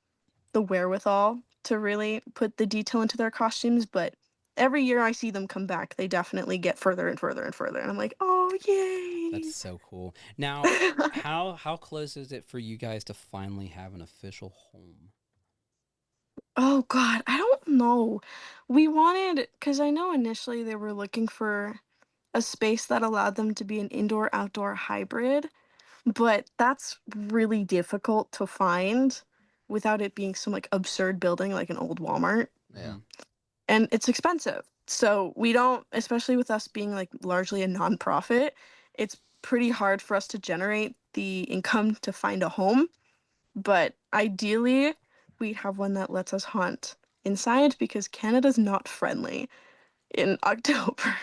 the wherewithal to really put the detail into their costumes. But every year I see them come back, they definitely get further and further and further. And I'm like, oh, That's yay. so cool. Now, how close is it for you guys to finally have an official home? Oh God, I don't know. We wanted, because I know initially they were looking for a space that allowed them to be an indoor-outdoor hybrid, but that's really difficult to find without it being some like absurd building like an old Walmart. Yeah. Mhm. And it's expensive. So we don't, especially with us being like largely a nonprofit, it's pretty hard for us to generate the income to find a home. But ideally, we have one that lets us hunt inside because Canada's not friendly in October.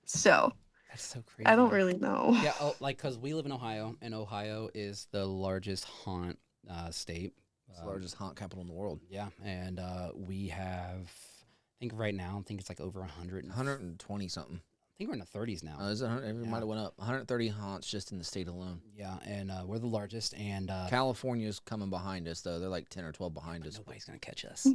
So That's so I don't crazy. really know. Yeah, oh, like because we live in Ohio, and Ohio is the largest haunt state. It's the largest haunt capital in the world. Yeah, and we have, I think right now, I think it's like over 100. 120 something. I think we're in the 30s now. Is it 100? It Yeah. might have went up. 130 haunts just in the state alone. Yeah, and we're the largest, and California's coming behind us though. They're like 10 or 12 behind us. nobody's gonna catch us.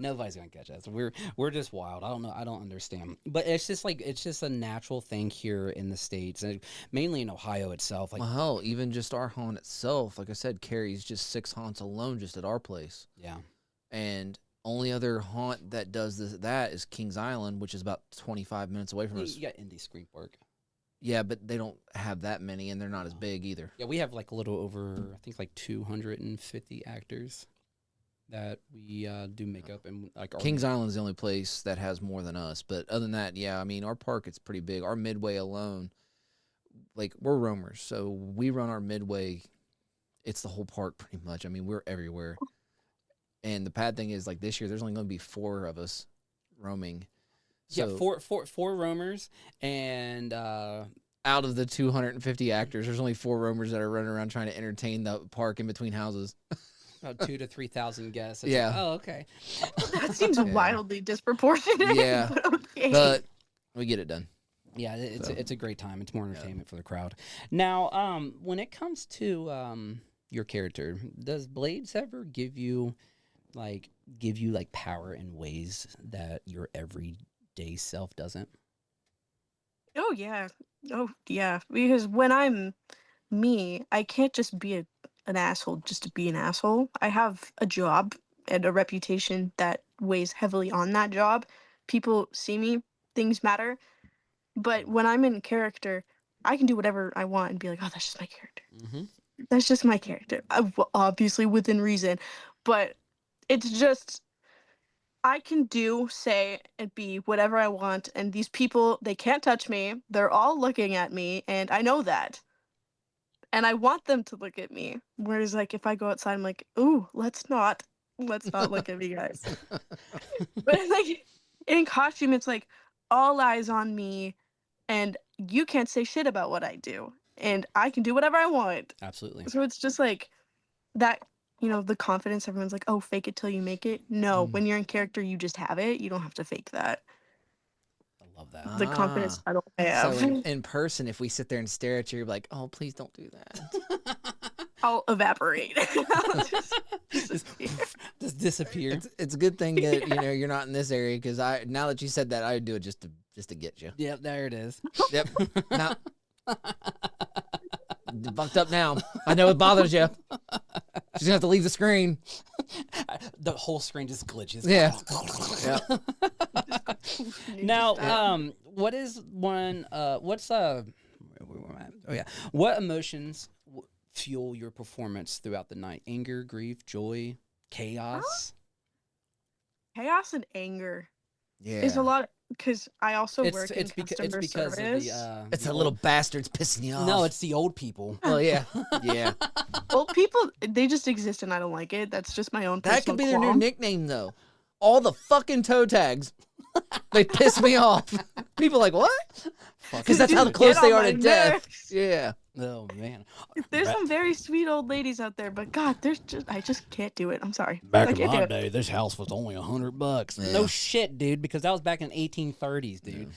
Nobody's gonna catch us. We're just wild. I don't know. I don't understand. But it's just like it's just a natural thing here in the states, and mainly in Ohio itself. Like, Well, hell, even just our haunt itself, like I said, carries just 6 haunts alone just at our place. yeah, And only other haunt that does that is Kings Island, which is about 25 minutes away from us. you got indie screen work. Yeah, but they don't have that many, and they're not as big either. Yeah, we have like a little over, I think like 250 actors that we do makeup and like our Kings Island is the only place that has more than us. But other than that, yeah, I mean, our park, it's pretty big. Our midway alone, like, we're roamers, so we run our midway. It's the whole park pretty much. I mean, we're everywhere. And the bad thing is, like, this year, there's only going to be 4 of us roaming. yeah, So four roamers and out of the 250 actors, there's only 4 roamers that are running around trying to entertain the park in between houses. about 2,000 to 3,000 guests. It's Yeah. like, oh, okay. That seems wildly disproportionate. Yeah. But okay. But we get it done. Yeah, it's So. it's a great time. It's more entertainment for the crowd. Now, when it comes to your character, does Blades ever give you power in ways that your everyday self doesn't? Oh yeah. Oh yeah. Because when I'm me, I can't just be an asshole just to be an asshole. I have a job and a reputation that weighs heavily on that job. People see me, things matter. But when I'm in character, I can do whatever I want and be like, oh, that's just my character. Mm-hmm. That's just my character. Obviously within reason, but it's just I can do, say, and be whatever I want, and these people, they can't touch me. They're all looking at me, and I know that. And I want them to look at me. Whereas, like, if I go outside, I'm like, ooh, let's not look at me, guys. But like in costume, it's like all eyes on me, and you can't say shit about what I do, and I can do whatever I want. Absolutely. So it's just like that, the confidence. Everyone's like, oh, fake it till you make it. No, when you're in character, you just have it. You don't have to fake that. I love that. The confidence I don't have. So in person, if we sit there and stare at you, you're like, oh, please don't do that. I'll evaporate. I'll Just disappear. It's a good thing that you're not in this area, because now that you said that, I would do it just to get you. Yep, there it is. Yep. Now, fucked up now. I know it bothers you. She's gonna have to leave the screen. The whole screen just glitches. Yeah. Yeah. Now, what is one? What's where am I? Oh yeah. What emotions fuel your performance throughout the night? Anger, grief, joy, chaos. Chaos and anger Yeah. is a lot, because I also work in It's customer because service. of It's the the little bastards pissing you off. No, it's the old people. Well, yeah. Yeah. Well, people, they just exist and I don't like it. That's just my own personal That could be their new qualm. nickname, though. All the fucking toe tags. They piss me off. People are like, what? Because that's how Get close they on are my to death. nerves. Yeah. Oh man. There's some very sweet old ladies out there, but God, I just can't do it. I'm sorry. Back I in can't my do it. day, this house was only $100. Yeah. No shit, dude, because that was back in 1830s, dude.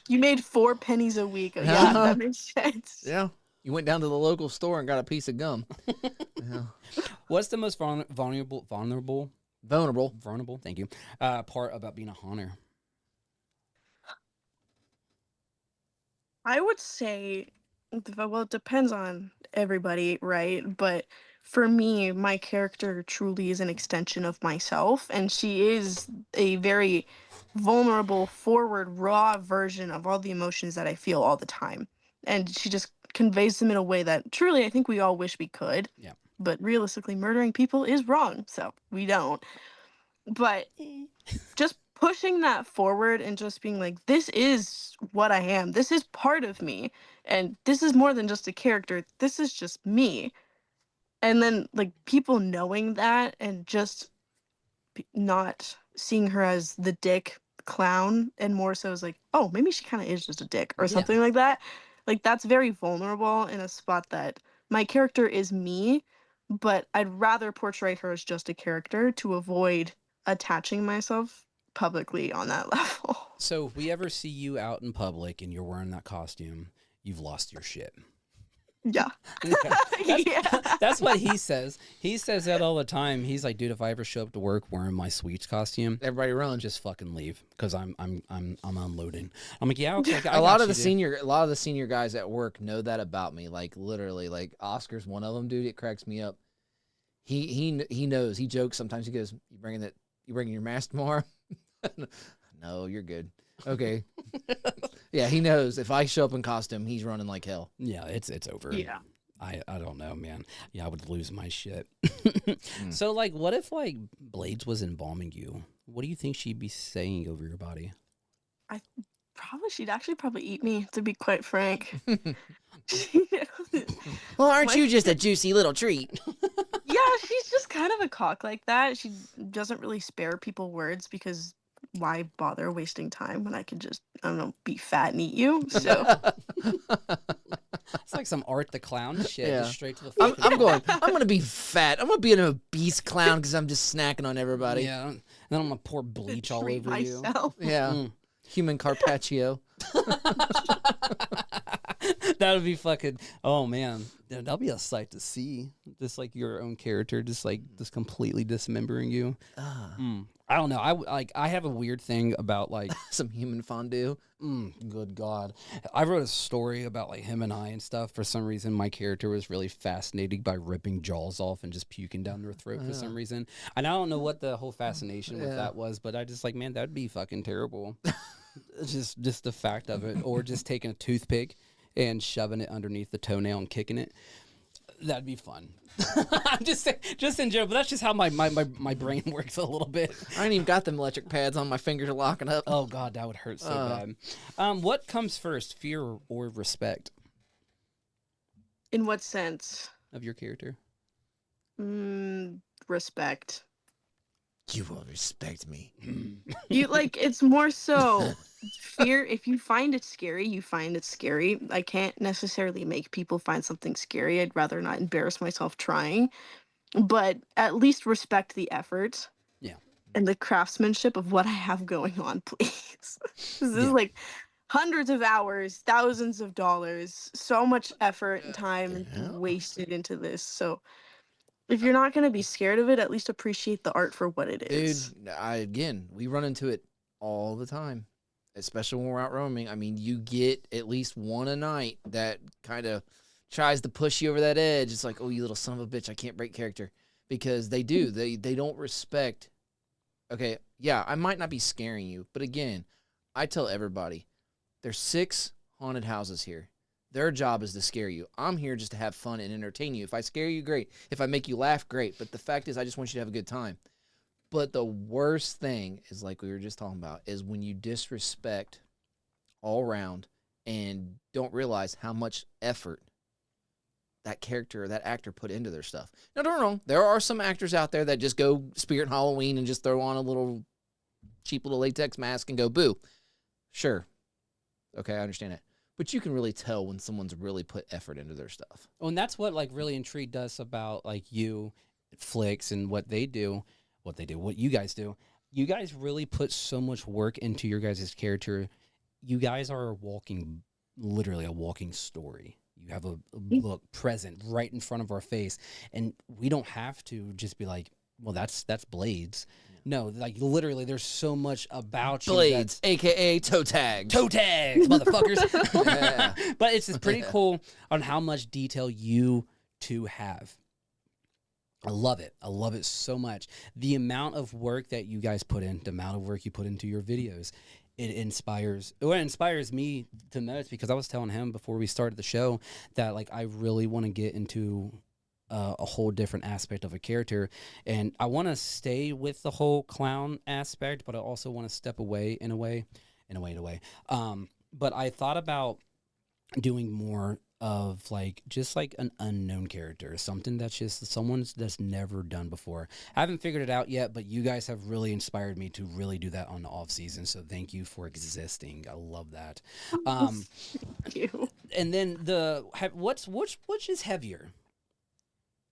You made 4 pennies a week. Yeah, Uh-huh. that makes sense. Yeah. You went down to the local store and got a piece of gum. Yeah. What's the most vulnerable? Vulnerable. Thank you. Part about being a haunter. I would say, well, it depends on everybody, right? But for me, my character truly is an extension of myself, and she is a very vulnerable, forward, raw version of all the emotions that I feel all the time. And she just conveys them in a way that truly I think we all wish we could. Yeah. But realistically, murdering people is wrong, so we don't. But just pushing that forward and just being like, this is what I am. This is part of me. And this is more than just a character. This is just me. And then, like, people knowing that and just not seeing her as the dick clown, and more so as like, oh, maybe she kind of is just a dick or Yeah. something like that. Like, that's very vulnerable in a spot that my character is me, but I'd rather portray her as just a character to avoid attaching myself publicly on that level. So if we ever see you out in public and you're wearing that costume, you've lost your shit. Yeah. That's what he says. He says that all the time. He's like, dude, if I ever show up to work wearing my Sweets costume, Everybody run. just fucking leave because I'm unloading. I'm like, yeah, okay. A lot of the senior guys at work know that about me. Like, literally, like Oscar's one of them, dude. It cracks me up. He knows. He jokes sometimes. He goes, "You bringing your mask tomorrow?" No, you're good. Okay. Yeah, he knows if I show up in costume, he's running like hell. Yeah, it's over. Yeah. I don't know, man. Yeah, I would lose my shit. So, like, what if, like, Bladez was embalming you? What do you think she'd be saying over your body? She'd actually probably eat me, to be quite frank. Well, aren't you just a juicy little treat? Yeah, she's just kind of a cock like that. She doesn't really spare people words because why bother wasting time when I could just, I don't know, be fat and eat you? So It's like some Art the Clown shit. Yeah. Just straight to the I'm fucking going to be fat. I'm going to be an obese clown because I'm just snacking on everybody. Yeah. And then I'm going to pour bleach all treat over you. myself. Yeah. Mm. Human Carpaccio. That would be fucking, oh man. That'll be a sight to see. Just like your own character, just completely dismembering you. I don't know. I have a weird thing about like Some human fondue. good God. I wrote a story about like him and I and stuff. For some reason, my character was really fascinated by ripping jaws off and just puking down their throat for some reason. And I don't know what the whole fascination with that was, but I just like, man, that'd be fucking terrible. just the fact of it, or just taking a toothpick and shoving it underneath the toenail and kicking it. That'd be fun. I'm just saying, just in general, but that's just how my brain works a little bit. I ain't even got them electric pads on. My fingers are locking up. Oh God, that would hurt so bad. What comes first, fear or respect In what sense? of your character? Respect. You will respect me. You like it's more so fear. If you find it scary, you find it scary. I can't necessarily make people find something scary. I'd rather not embarrass myself trying, but at least respect the effort. Yeah. And the craftsmanship of what I have going on, please. This is Yeah. like hundreds of hours, thousands of dollars, so much effort and time Yeah. wasted into this. So if you're not gonna be scared of it, at least appreciate the art for what it is. Dude, again, we run into it all the time, especially when we're out roaming. I mean, you get at least one a night that kind of tries to push you over that edge. It's like, oh, you little son of a bitch, I can't break character. Because they do. They don't respect. Okay, yeah, I might not be scaring you, but again, I tell everybody, there's 6 haunted houses here. Their job is to scare you. I'm here just to have fun and entertain you. If I scare you, great. If I make you laugh, great. But the fact is, I just want you to have a good time. But the worst thing is, like we were just talking about, is when you disrespect all around and don't realize how much effort that character or that actor put into their stuff. Now, don't get me wrong. There are some actors out there that just go Spirit Halloween and just throw on a little cheap little latex mask and go, boo. Sure. Okay, I understand that. But you can really tell when someone's really put effort into their stuff. Oh, and that's what like really intrigued us about like you, Flicks, and what you guys do. You guys really put so much work into your guys' character. You guys are literally a walking story. You have a book present right in front of our face, and we don't have to just be like, well, that's Bladez. No, like literally, there's so much about you. Bladez, a.k.a. toe tags. Toe tags, motherfuckers. Yeah. But it's just pretty cool on how much detail you two have. I love it. I love it so much. The amount of work that you guys put in, the amount of work you put into your videos, it inspires me to most, because I was telling him before we started the show that like I really want to get into a whole different aspect of a character, and I want to stay with the whole clown aspect, but I also want to step away in a way. But I thought about doing more of like just like an unknown character, something that's just someone that's never done before. I haven't figured it out yet, but you guys have really inspired me to really do that on the off season. So thank you for existing. I love that. Thank you. And then which is heavier?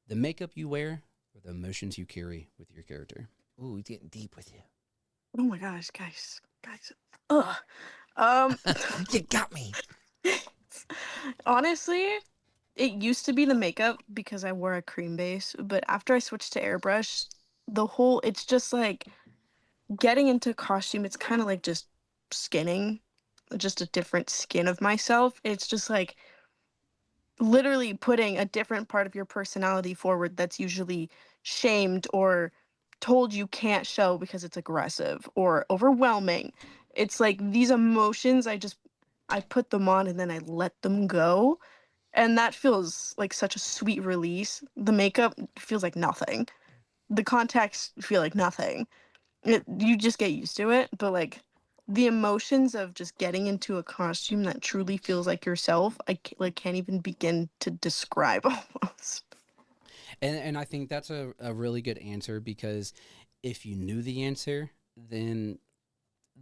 The makeup you wear or the emotions you carry with your character? Ooh, he's getting deep with you. Oh my gosh, guys. Ugh. You got me. Honestly, it used to be the makeup because I wore a cream base, but after I switched to airbrush, it's just like getting into costume. It's kind of like just skinning, just a different skin of myself. It's just like literally putting a different part of your personality forward that's usually shamed or told you can't show because it's aggressive or overwhelming. It's like these emotions, I put them on and then I let them go. And that feels like such a sweet release. The makeup feels like nothing. The contacts feel like nothing. You just get used to it, but like the emotions of just getting into a costume that truly feels like yourself, can't even begin to describe almost. And I think that's a really good answer, because if you knew the answer, then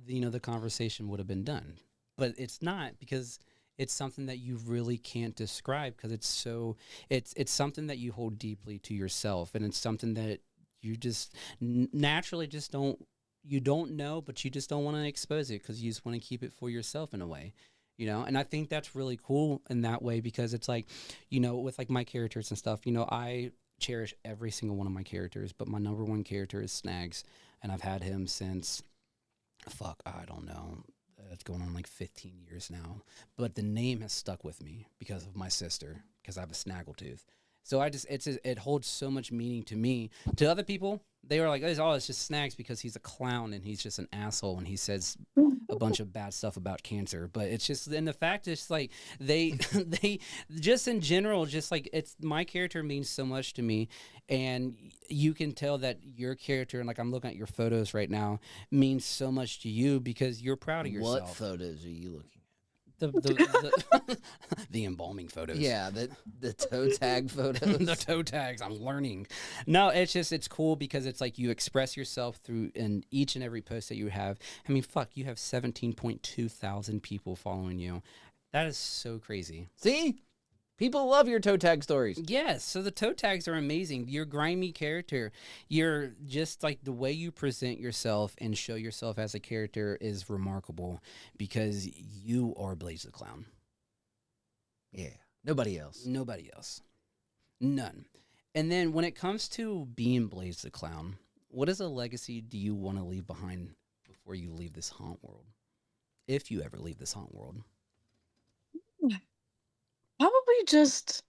the conversation would have been done. But it's not, because it's something that you really can't describe, because it's something that you hold deeply to yourself, and it's something that you just naturally just don't know, but you just don't want to expose it because you just want to keep it for yourself in a way, and I think that's really cool in that way, because it's like, with like my characters and stuff, I cherish every single one of my characters, but my number one character is Snags, and I've had him since, I don't know, it's going on like 15 years now, but the name has stuck with me because of my sister, because I have a snaggletooth. So it holds so much meaning to me. To other people, they were like, it's just Snags because he's a clown and he's just an asshole and he says a bunch of bad stuff about cancer, but it's just, and the fact is like they they just in general, just like it's, my character means so much to me, and you can tell that your character, and like I'm looking at your photos right now, means so much to you because you're proud of yourself. What photos are you looking at? The embalming photos. Yeah, the toe tag photos. The toe tags. I'm learning. No, it's just, it's cool because it's like you express yourself through in each and every post that you have. I mean, fuck, you have 17.2 thousand people following you. That is so crazy. See? People love your toe tag stories. Yes, so the toe tags are amazing. Your grimy character, you're just like the way you present yourself and show yourself as a character is remarkable because you are Bladez the Clown. Yeah, nobody else. Nobody else. None. And then when it comes to being Bladez the Clown, what is a legacy do you want to leave behind before you leave this haunt world? If you ever leave this haunt world. Probably just,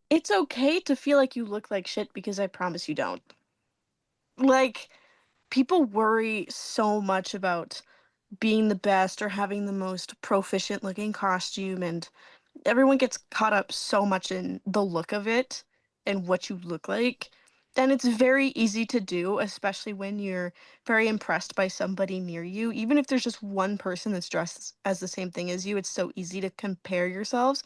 it's okay to feel like you look like shit because I promise you don't. Like, people worry so much about being the best or having the most proficient looking costume, and everyone gets caught up so much in the look of it and what you look like. Then it's very easy to do, especially when you're very impressed by somebody near you. Even if there's just one person that's dressed as the same thing as you, it's so easy to compare yourselves.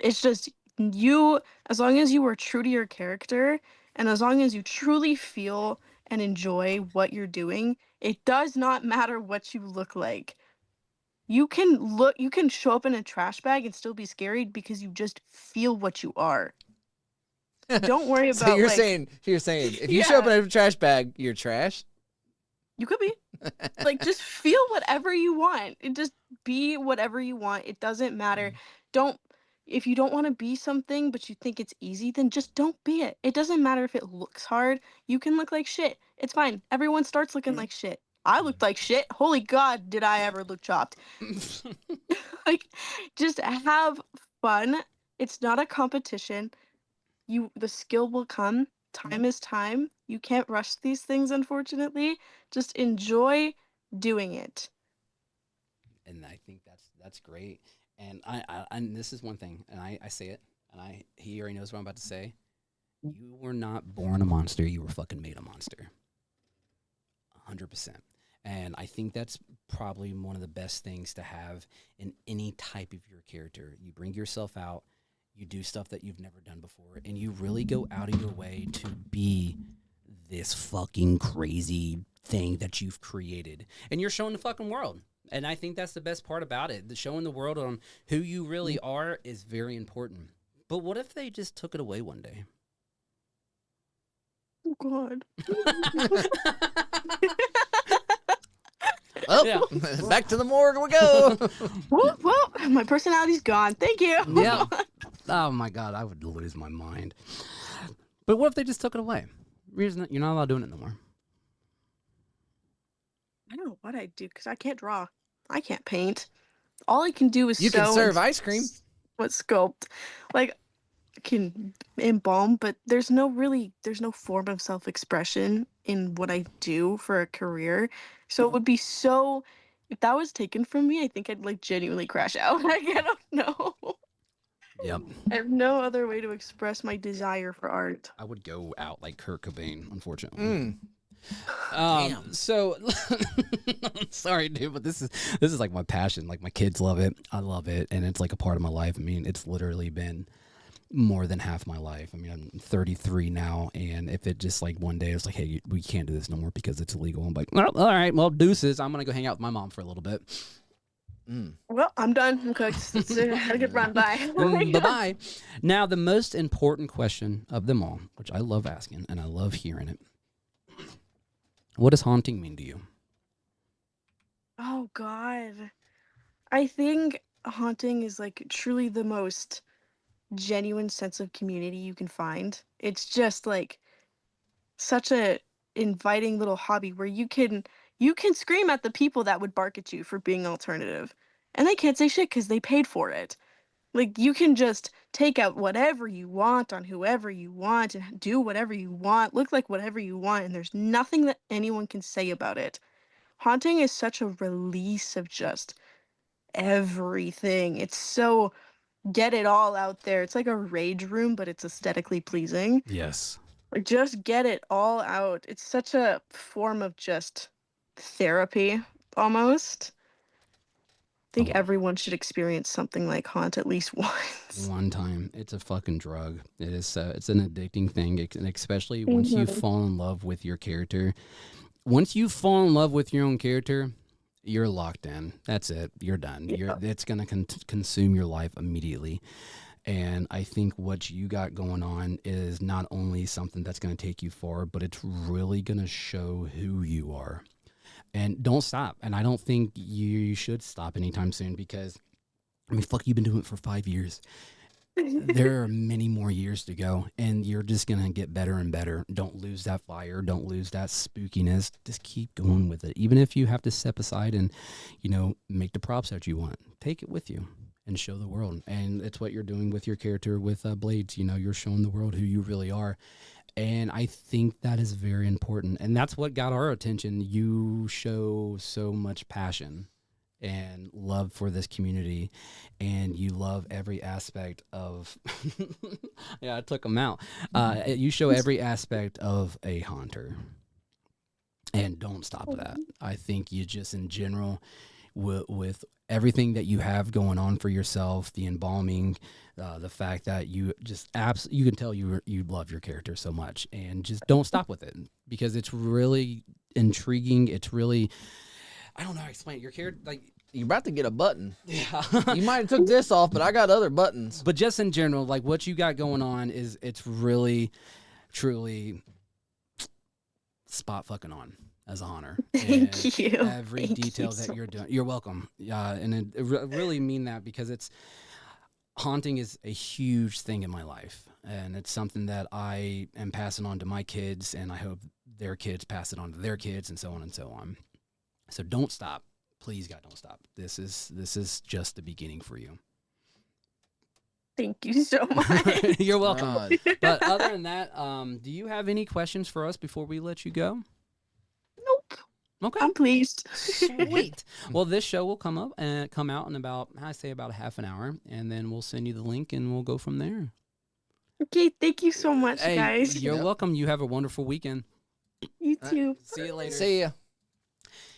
It's just you, as long as you are true to your character and as long as you truly feel and enjoy what you're doing, it does not matter what you look like. You can show up in a trash bag and still be scary because you just feel what you are. Don't worry about So you're like, saying if you show up yeah, in a trash bag, you're trash? you could be. Like, just feel whatever you want. It just be whatever you want. It doesn't matter. Don't If you don't want to be something but you think it's easy, then just don't be it. It doesn't matter if it looks hard. You can look like shit. It's fine. Everyone starts looking like shit. I looked like shit. Holy God, did I ever look chopped. Like, just have fun. It's not a competition. The skill will come. Time is time. You can't rush these things, unfortunately. Just enjoy doing it. And I think that's great. And I and this is one thing, and I say it, and he already knows what I'm about to say. You were not born a monster. You were fucking made a monster. 100%. And I think that's probably one of the best things to have in any type of your character. You bring yourself out, you do stuff that you've never done before, and you really go out of your way to be this fucking crazy thing that you've created. And you're showing the fucking world. And I think that's the best part about it. The showing the world on who you really are is very important. But what if they just took it away one day? Oh, God. Oh, Yeah. back to the morgue we go. Whoop, whoop. My personality's gone. Thank you. Yeah. Oh my God, I would lose my mind. But what if they just took it away? You're not allowed doing it no more. I don't know what I'd do because I can't draw. I can't paint. All I can do is You sew can serve and ice cream. what sculpt. Like, I can embalm, but there's no form of self-expression in what I do for a career. So it would be so, if that was taken from me, I think I'd like genuinely crash out. Like, I don't know. Yep. I have no other way to express my desire for art. I would go out like Kurt Cobain, unfortunately. Mm. Damn. So sorry, dude, but this is like my passion. Like my kids love it. I love it. And it's like a part of my life. I mean, it's literally been more than half my life. I mean, I'm 33 now. And if it just like one day it's like, hey, we can't do this no more because it's illegal. I'm like, well, all right, well, deuces. I'm going to go hang out with my mom for a little bit. Well, I'm done. I'm cooked. Had a good run. Bye. Bye-bye. Now, the most important question of them all, which I love asking and I love hearing it. What does haunting mean to you? Oh, God. I think haunting is like truly the most genuine sense of community you can find. It's just like such a inviting little hobby where you can scream at the people that would bark at you for being alternative. And they can't say shit because they paid for it. Like, you can just take out whatever you want on whoever you want and do whatever you want, look like whatever you want, and there's nothing that anyone can say about it. haunting is such a release of just everything. It's so get it all out there. It's like a rage room, but it's aesthetically pleasing. Yes. Like just get it all out. It's such a form of just therapy almost. I think Oh, everyone should experience something like haunt at least once. one time. It's a fucking drug. It is. It's an addicting thing, and especially once you Mhm. fall in love with your character. Once you fall in love with your own character, you're locked in. That's it. You're done. Yeah. It's gonna consume your life immediately. And I think what you got going on is not only something that's going to take you far, but it's really going to show who you are. And don't stop. And I don't think you should stop anytime soon because, I mean, fuck, you've been doing it for 5 years. There are many more years to go, and you're just going to get better and better. Don't lose that fire. Don't lose that spookiness. Just keep going with it. Even if you have to step aside and, make the props that you want, take it with you and show the world. And it's what you're doing with your character with Blades. You're showing the world who you really are. And I think that is very important. And that's what got our attention. You show so much passion and love for this community, and you love every aspect of yeah, I took them out. You show every aspect of a haunter, and don't stop that. I think you just in general with everything that you have going on for yourself, the embalming, the fact that you just you can tell you love your character so much, and just don't stop with it because it's really intriguing. It's really, I don't know how to explain it. Your character, like, You're about to get a button. yeah. You might have took this off, but I got other buttons. But just in general, like what you got going on it's really, truly spot fucking on as a haunter. Thank you. Every Thank detail you that so you're doing, you're welcome. And it really mean that because haunting is a huge thing in my life, and it's something that I am passing on to my kids, and I hope their kids pass it on to their kids, and so on and so on. So don't stop. Please, God, don't stop. This is just the beginning for you. Thank you so much. You're welcome. God. But other than that, do you have any questions for us before we let you go? Nope. Okay. I'm pleased. Sweet. Well, this show will come out in about a half an hour, and then we'll send you the link, and we'll go from there. Okay, thank you so much, Hey, guys. you're Yep. welcome. You have a wonderful weekend. You too. See you later. See ya.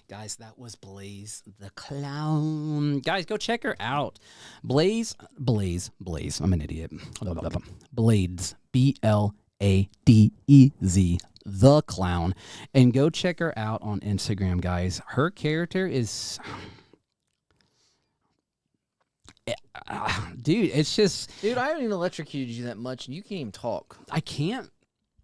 Guys, that was Bladez the Clown. Guys, go check her out. Blaze. I'm an idiot. Bladez, Bladez, the Clown. And go check her out on Instagram, guys. Her character is... dude, it's just... Dude, I haven't even electrocuted you that much, and you can't even talk. I can't.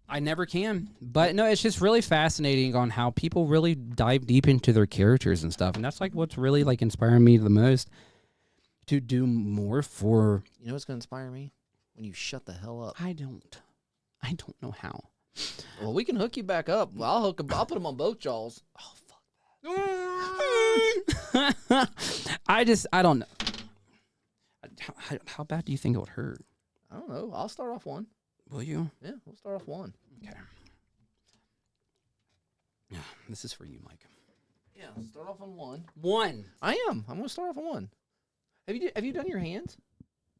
I never can. But no, it's just really fascinating on how people really dive deep into their characters and stuff. And that's like what's really like inspiring me the most to do more for... You know what's going to inspire me? When you shut the hell up. I don't know how. Well, we can hook you back up. I'll put them on both jaws. Oh, fuck. I don't know. How bad do you think it would hurt? I don't know. I'll start off one. Will you? Yeah, we'll start off one. Okay. Yeah, this is for you, Mike. Yeah, start off on one. One. I am. I'm going to start off on one. Have you done your hands?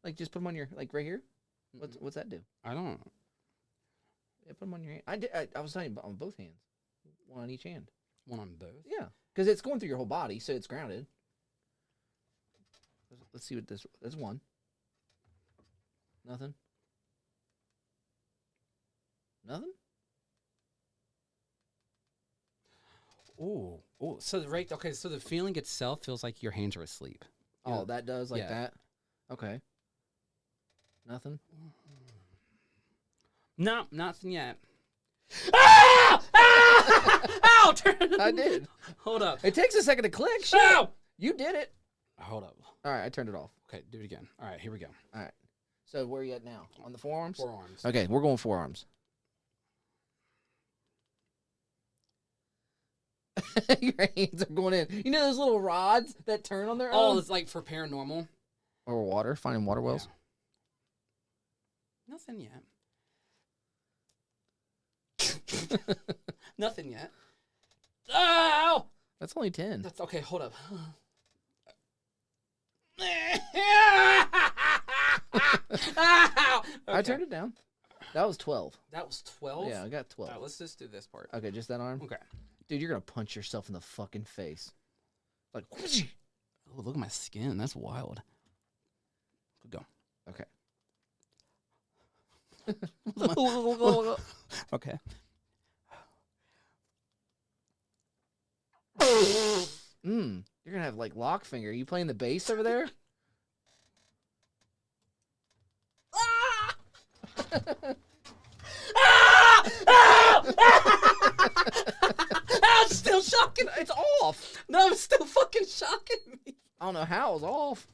Like, just put them on your, like, right here? What's that do? I don't. Yeah, put them on your hand. I was telling you on both hands. One on each hand. One on both. Yeah, because it's going through your whole body, so it's grounded. Let's see what this... That's one. Nothing. Nothing? Oh, so so the feeling itself feels like your hands are asleep. Oh, that does like Yeah. that? Okay. Nothing? No, nothing yet. Ah! Ah! Ow! I did. Hold up. It takes a second to click. Shit. Ow! You did it. Hold up. All right, I turned it off. Okay, do it again. All right, here we go. All right. So where are you at now? On the forearms? Forearms. Okay, we're going forearms. Your hands are going in. You know those little rods that turn on their Oh, own? it's like for paranormal. Or water, finding water wells. Yeah. Nothing yet. Nothing yet. Ow! That's only 10. That's okay. Hold up. I turned it down. That was 12. That was 12. Yeah, I got 12. All right, let's just do this part. Okay, just that arm? Okay. Dude, you're going to punch yourself in the fucking face. Like, Oh, look at my skin. That's wild. Go. okay. Okay. You're going to have like lock finger. You playing the bass over there? It's still shocking. It's off. No, it's still fucking shocking me. I don't know how it was off.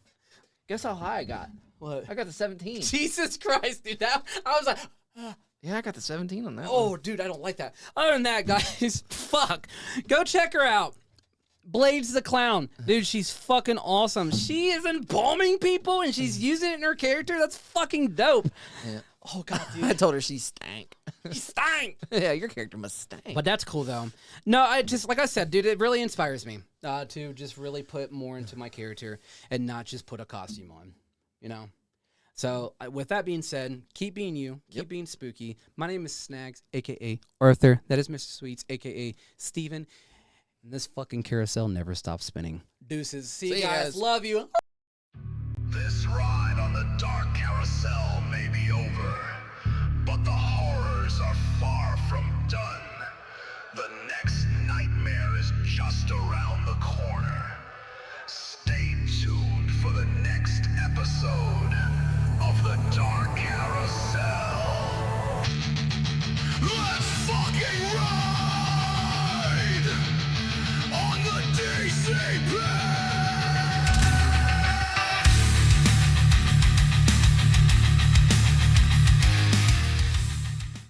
Guess how high I got? What? I got the 17. Jesus Christ, dude. That I was like, Yeah, I got the 17 on that one. oh, dude, I don't like that. Other than that, guys, fuck. Go check her out. Bladez the Clown. Dude, she's fucking awesome. She is embalming people and she's using it in her character. That's fucking dope. Yeah. Oh, God, dude. I told her she stank. She stank. Yeah, your character must stank. But that's cool, though. No, I just, like I said, dude, it really inspires me to just really put more into my character and not just put a costume on, you know? So, with that being said, keep being you, keep being spooky. My name is Snags, a.k.a. Arthur. That is Mr. Sweets, a.k.a. Steven. And this fucking carousel never stops spinning. Deuces. See you guys. Love you. This ride on the dark carousel may be